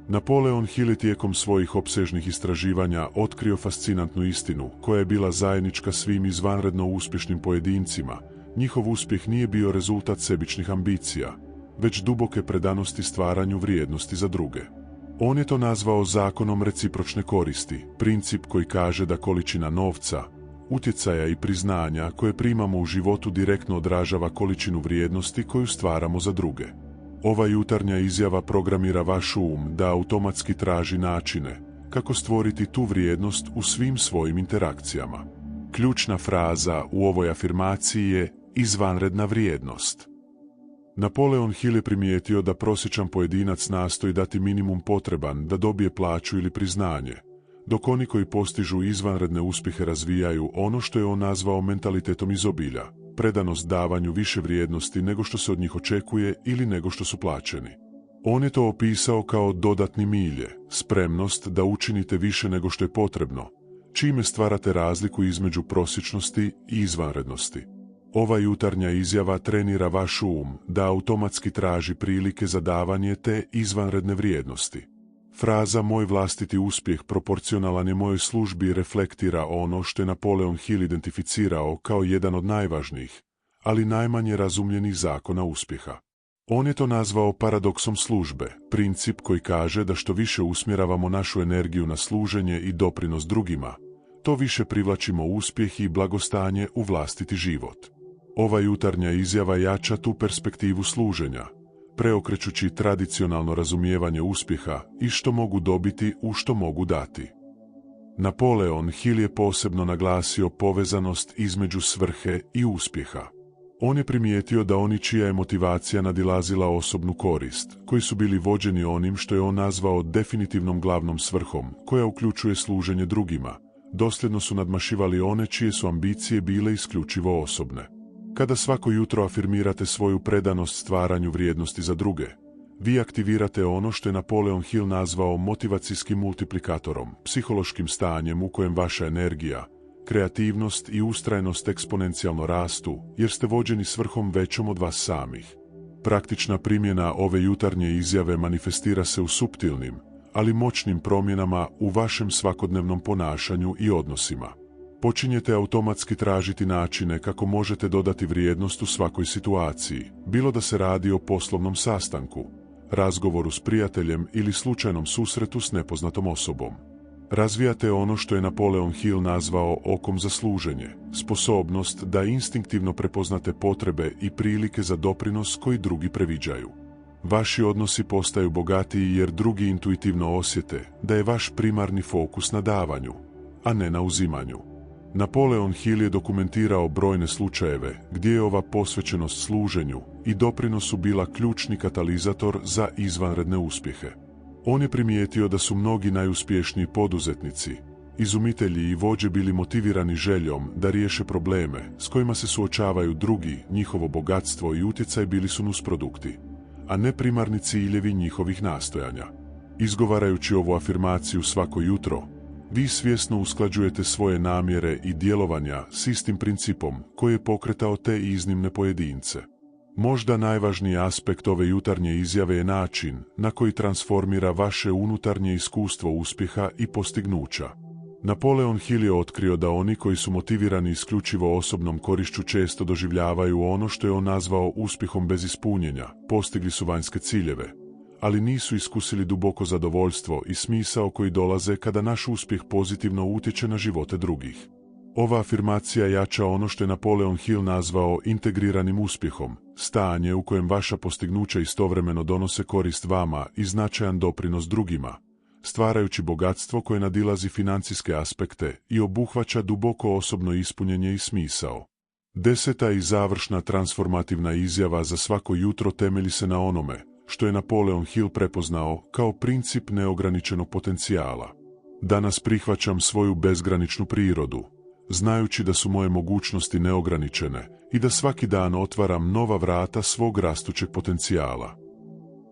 Napoleon Hill je tijekom svojih opsežnih istraživanja otkrio fascinantnu istinu koja je bila zajednička svim izvanredno uspješnim pojedincima. Njihov uspjeh nije bio rezultat sebičnih ambicija, već duboke predanosti stvaranju vrijednosti za druge. On je to nazvao zakonom recipročne koristi, princip koji kaže da količina novca, utjecaja i priznanja koje primamo u životu direktno odražava količinu vrijednosti koju stvaramo za druge. Ova jutarnja izjava programira vaš um da automatski traži načine kako stvoriti tu vrijednost u svim svojim interakcijama. Ključna fraza u ovoj afirmaciji je izvanredna vrijednost. Napoleon Hill je primijetio da prosječan pojedinac nastoji dati minimum potreban da dobije plaću ili priznanje, dok oni koji postižu izvanredne uspjehe razvijaju ono što je on nazvao mentalitetom izobilja, predanost davanju više vrijednosti nego što se od njih očekuje ili nego što su plaćeni. On je to opisao kao dodatni milje, spremnost da učinite više nego što je potrebno, čime stvarate razliku između prosječnosti i izvanrednosti. Ova jutarnja izjava trenira vaš um da automatski traži prilike za davanje te izvanredne vrijednosti. Fraza moj vlastiti uspjeh proporcionalan je mojoj službi reflektira ono što je Napoleon Hill identificirao kao jedan od najvažnijih, ali najmanje razumljenih zakona uspjeha. On je to nazvao paradoksom službe, princip koji kaže da što više usmjeravamo našu energiju na služenje i doprinos drugima, to više privlačimo uspjeh i blagostanje u vlastiti život. Ova jutarnja izjava jača tu perspektivu služenja, preokrećući tradicionalno razumijevanje uspjeha i što mogu dobiti u što mogu dati. Napoleon Hill je posebno naglasio povezanost između svrhe i uspjeha. On je primijetio da oni čija je motivacija nadilazila osobnu korist, koji su bili vođeni onim što je on nazvao definitivnom glavnom svrhom, koja uključuje služenje drugima, dosljedno su nadmašivali one čije su ambicije bile isključivo osobne. Kada svako jutro afirmirate svoju predanost stvaranju vrijednosti za druge, vi aktivirate ono što je Napoleon Hill nazvao motivacijskim multiplikatorom, psihološkim stanjem u kojem vaša energija, kreativnost i ustrajnost eksponencijalno rastu, jer ste vođeni svrhom većom od vas samih. Praktična primjena ove jutarnje izjave manifestira se u suptilnim, ali moćnim promjenama u vašem svakodnevnom ponašanju i odnosima. Počinjete automatski tražiti načine kako možete dodati vrijednost u svakoj situaciji, bilo da se radi o poslovnom sastanku, razgovoru s prijateljem ili slučajnom susretu s nepoznatom osobom. Razvijate ono što je Napoleon Hill nazvao okom za služenje, sposobnost da instinktivno prepoznate potrebe i prilike za doprinos koji drugi previđaju. Vaši odnosi postaju bogatiji jer drugi intuitivno osjete da je vaš primarni fokus na davanju, a ne na uzimanju. Napoleon Hill je dokumentirao brojne slučajeve gdje je ova posvećenost služenju i doprinosu bila ključni katalizator za izvanredne uspjehe. On je primijetio da su mnogi najuspješniji poduzetnici, izumitelji i vođe bili motivirani željom da riješe probleme s kojima se suočavaju drugi, njihovo bogatstvo i utjecaj bili su nusprodukti, a ne primarni ciljevi njihovih nastojanja. Izgovarajući ovu afirmaciju svako jutro, vi svjesno usklađujete svoje namjere i djelovanja s istim principom koji je pokretao te iznimne pojedince. Možda najvažniji aspekt ove jutarnje izjave je način na koji transformira vaše unutarnje iskustvo uspjeha i postignuća. Napoleon Hill je otkrio da oni koji su motivirani isključivo osobnom korišću često doživljavaju ono što je on nazvao uspjehom bez ispunjenja, postigli su vanjske ciljeve, ali nisu iskusili duboko zadovoljstvo i smisao koji dolaze kada naš uspjeh pozitivno utječe na živote drugih. Ova afirmacija jača ono što je Napoleon Hill nazvao integriranim uspjehom, stanje u kojem vaša postignuća istovremeno donose korist vama i značajan doprinos drugima, stvarajući bogatstvo koje nadilazi financijske aspekte i obuhvaća duboko osobno ispunjenje i smisao. 10. i završna transformativna izjava za svako jutro temelji se na onome što je Napoleon Hill prepoznao kao princip neograničenog potencijala. Danas prihvaćam svoju bezgraničnu prirodu, znajući da su moje mogućnosti neograničene i da svaki dan otvaram nova vrata svog rastućeg potencijala.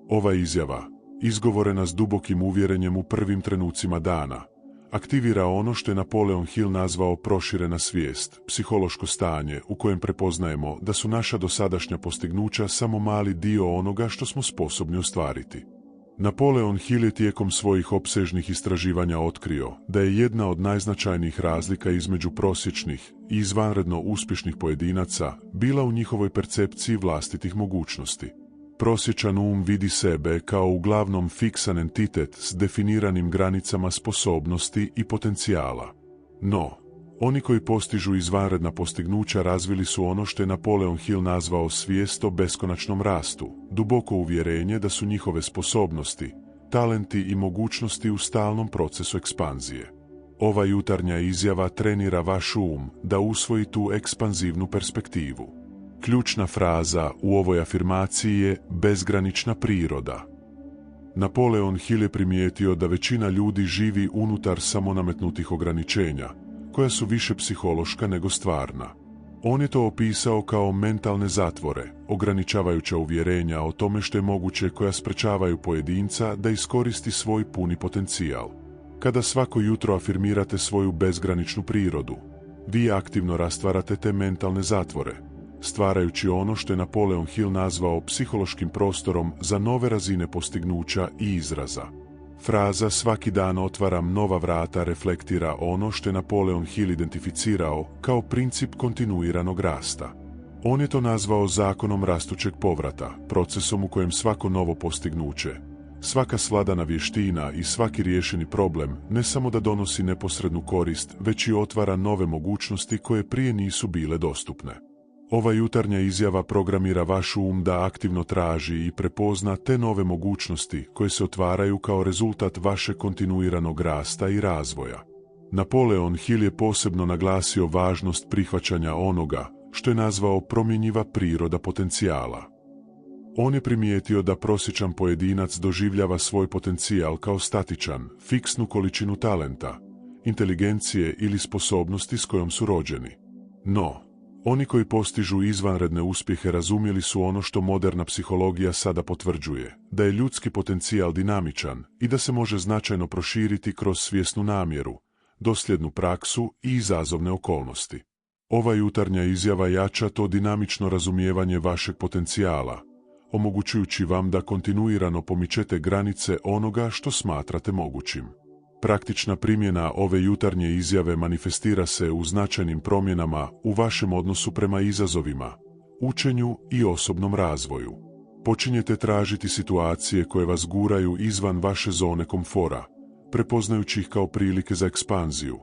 Ova izjava, izgovorena s dubokim uvjerenjem u prvim trenucima dana, aktivira ono što je Napoleon Hill nazvao proširena svijest, psihološko stanje u kojem prepoznajemo da su naša dosadašnja postignuća samo mali dio onoga što smo sposobni ostvariti. Napoleon Hill je tijekom svojih opsežnih istraživanja otkrio da je jedna od najznačajnijih razlika između prosječnih i izvanredno uspješnih pojedinaca bila u njihovoj percepciji vlastitih mogućnosti. Prosječan um vidi sebe kao uglavnom fiksan entitet s definiranim granicama sposobnosti i potencijala. No, oni koji postižu izvanredna postignuća razvili su ono što je Napoleon Hill nazvao svijest o beskonačnom rastu, duboko uvjerenje da su njihove sposobnosti, talenti i mogućnosti u stalnom procesu ekspanzije. Ova jutarnja izjava trenira vaš um da usvoji tu ekspanzivnu perspektivu. Ključna fraza u ovoj afirmaciji je bezgranična priroda. Napoleon Hill je primijetio da većina ljudi živi unutar samonametnutih ograničenja, koja su više psihološka nego stvarna. On je to opisao kao mentalne zatvore, ograničavajuća uvjerenja o tome što je moguće koja sprečavaju pojedinca da iskoristi svoj puni potencijal. Kada svako jutro afirmirate svoju bezgraničnu prirodu, vi aktivno rastvarate te mentalne zatvore, stvarajući ono što je Napoleon Hill nazvao psihološkim prostorom za nove razine postignuća i izraza. Fraza svaki dan otvaram nova vrata reflektira ono što je Napoleon Hill identificirao kao princip kontinuiranog rasta. On je to nazvao zakonom rastućeg povrata, procesom u kojem svako novo postignuće, svaka svladana vještina i svaki riješeni problem ne samo da donosi neposrednu korist, već i otvara nove mogućnosti koje prije nisu bile dostupne. Ova jutarnja izjava programira vaš um da aktivno traži i prepozna te nove mogućnosti koje se otvaraju kao rezultat vašeg kontinuiranog rasta i razvoja. Napoleon Hill je posebno naglasio važnost prihvaćanja onoga što je nazvao promjenjiva priroda potencijala. On je primijetio da prosječan pojedinac doživljava svoj potencijal kao statičan, fiksnu količinu talenta, inteligencije ili sposobnosti s kojom su rođeni. No, oni koji postižu izvanredne uspjehe razumjeli su ono što moderna psihologija sada potvrđuje, da je ljudski potencijal dinamičan i da se može značajno proširiti kroz svjesnu namjeru, dosljednu praksu i izazovne okolnosti. Ova jutarnja izjava jača to dinamično razumijevanje vašeg potencijala, omogućujući vam da kontinuirano pomičete granice onoga što smatrate mogućim. Praktična primjena ove jutarnje izjave manifestira se u značajnim promjenama u vašem odnosu prema izazovima, učenju i osobnom razvoju. Počinjete tražiti situacije koje vas guraju izvan vaše zone komfora, prepoznajući ih kao prilike za ekspanziju,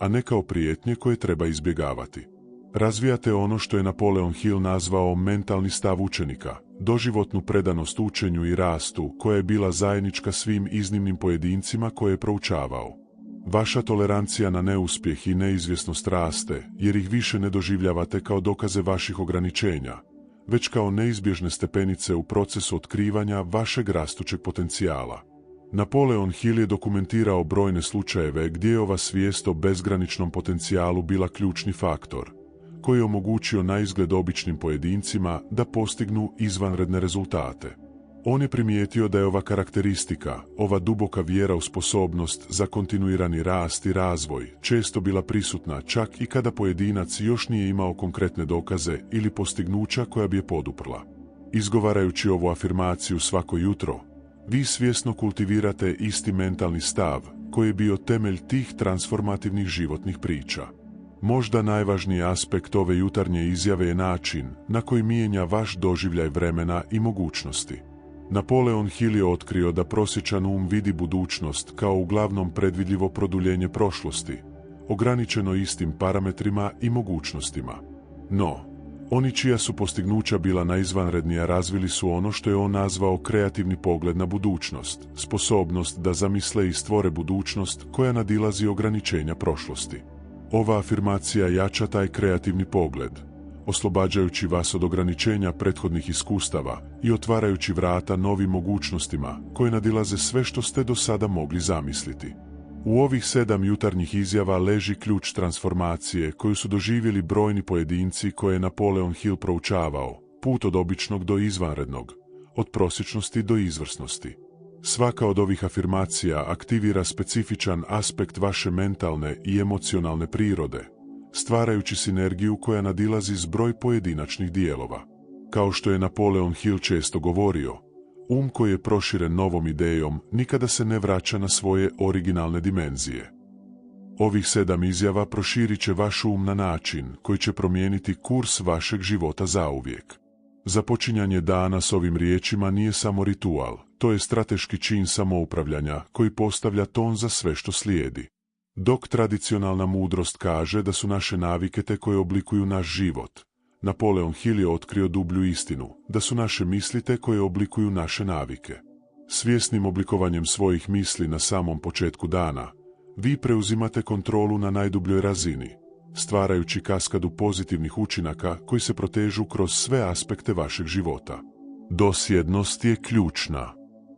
a ne kao prijetnje koje treba izbjegavati. Razvijate ono što je Napoleon Hill nazvao mentalni stav učenika, doživotnu predanost učenju i rastu koja je bila zajednička svim iznimnim pojedincima koje je proučavao. Vaša tolerancija na neuspjeh i neizvjesnost raste jer ih više ne doživljavate kao dokaze vaših ograničenja, već kao neizbježne stepenice u procesu otkrivanja vašeg rastućeg potencijala. Napoleon Hill je dokumentirao brojne slučajeve gdje je ova svijest o bezgraničnom potencijalu bila ključni faktor, koji je omogućio naizgled običnim pojedincima da postignu izvanredne rezultate. On je primijetio da je ova karakteristika, ova duboka vjera u sposobnost za kontinuirani rast i razvoj, često bila prisutna čak i kada pojedinac još nije imao konkretne dokaze ili postignuća koja bi je poduprla. Izgovarajući ovu afirmaciju svako jutro, vi svjesno kultivirate isti mentalni stav koji je bio temelj tih transformativnih životnih priča. Možda najvažniji aspekt ove jutarnje izjave je način na koji mijenja vaš doživljaj vremena i mogućnosti. Napoleon Hill je otkrio da prosječan um vidi budućnost kao uglavnom predvidljivo produljenje prošlosti, ograničeno istim parametrima i mogućnostima. No, oni čija su postignuća bila najizvanrednija razvili su ono što je on nazvao kreativni pogled na budućnost, sposobnost da zamisle i stvore budućnost koja nadilazi ograničenja prošlosti. Ova afirmacija jača taj kreativni pogled, oslobađajući vas od ograničenja prethodnih iskustava i otvarajući vrata novim mogućnostima koje nadilaze sve što ste do sada mogli zamisliti. U ovih 7 jutarnjih izjava leži ključ transformacije koju su doživjeli brojni pojedinci koje je Napoleon Hill proučavao, put od običnog do izvanrednog, od prosječnosti do izvrsnosti. Svaka od ovih afirmacija aktivira specifičan aspekt vaše mentalne i emocionalne prirode, stvarajući sinergiju koja nadilazi zbroj pojedinačnih dijelova. Kao što je Napoleon Hill često govorio, koji je proširen novom idejom nikada se ne vraća na svoje originalne dimenzije. Ovih 7 izjava proširit će vaš na način koji će promijeniti kurs vašeg života zauvijek. Započinjanje dana s ovim riječima nije samo ritual, to je strateški čin samoupravljanja koji postavlja ton za sve što slijedi. Dok tradicionalna mudrost kaže da su naše navike te koje oblikuju naš život, Napoleon Hill je otkrio dublju istinu, da su naše misli te koje oblikuju naše navike. Svjesnim oblikovanjem svojih misli na samom početku dana, vi preuzimate kontrolu na najdubljoj razini, stvarajući kaskadu pozitivnih učinaka koji se protežu kroz sve aspekte vašeg života. Dosljednost je ključna.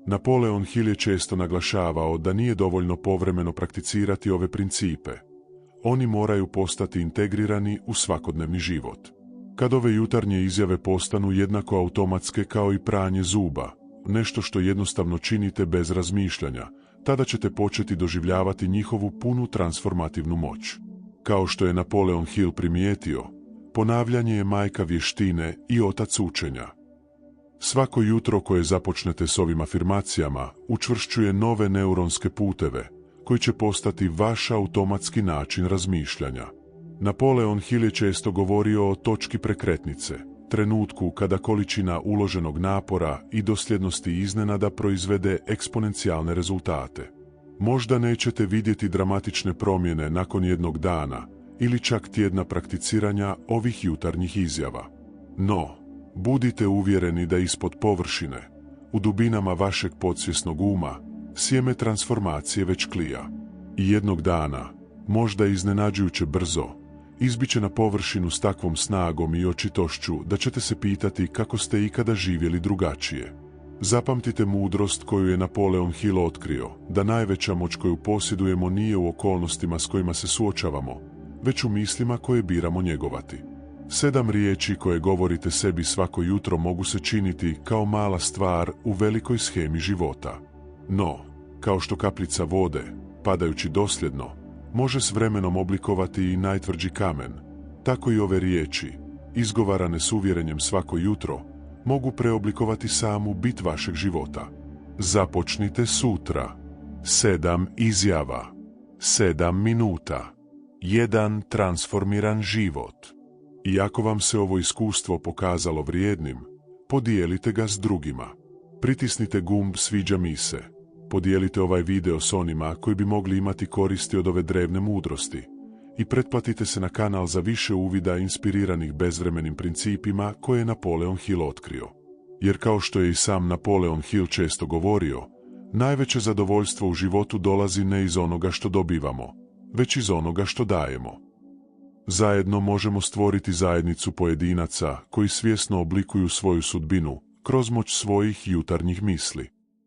Napoleon Hill je često naglašavao da nije dovoljno povremeno prakticirati ove principe. Oni moraju postati integrirani u svakodnevni život. Kad ove jutarnje izjave postanu jednako automatske kao i pranje zuba, nešto što jednostavno činite bez razmišljanja, tada ćete početi doživljavati njihovu punu transformativnu moć. Kao što je Napoleon Hill primijetio, ponavljanje je majka vještine i otac učenja. Svako jutro koje započnete s ovim afirmacijama učvršćuje nove neuronske puteve, koji će postati vaš automatski način razmišljanja. Napoleon Hill je često govorio o točki prekretnice, trenutku kada količina uloženog napora i dosljednosti iznenada proizvede eksponencijalne rezultate. Možda nećete vidjeti dramatične promjene nakon jednog dana ili čak tjedna prakticiranja ovih jutarnjih izjava. No, budite uvjereni da ispod površine, u dubinama vašeg podsvjesnog uma, sjeme transformacije već klija. I jednog dana, možda iznenađujuće brzo, izbiće na površinu s takvom snagom i očitošću da ćete se pitati kako ste ikada živjeli drugačije. Zapamtite mudrost koju je Napoleon Hill otkrio, da najveća moć koju posjedujemo nije u okolnostima s kojima se suočavamo, već u mislima koje biramo njegovati. 7 riječi koje govorite sebi svako jutro mogu se činiti kao mala stvar u velikoj shemi života. No, kao što kapljica vode, padajući dosljedno, može s vremenom oblikovati i najtvrđi kamen, tako i ove riječi, izgovarane s uvjerenjem svako jutro, mogu preoblikovati samu bit vašeg života. Započnite sutra. 7 izjava. 7 minuta. 1 transformiran život. Iako vam se ovo iskustvo pokazalo vrijednim, podijelite ga s drugima. Pritisnite gumb sviđa mi se. Podijelite ovaj video s onima koji bi mogli imati koristi od ove drevne mudrosti. I pretplatite se na kanal za više uvida inspiriranih bezvremenim principima koje je Napoleon Hill otkrio. Jer kao što je i sam Napoleon Hill često govorio, najveće zadovoljstvo u životu dolazi ne iz onoga što dobivamo, već iz onoga što dajemo. Zajedno možemo stvoriti zajednicu pojedinaca koji svjesno oblikuju svoju sudbinu kroz moć svojih jutarnjih misli.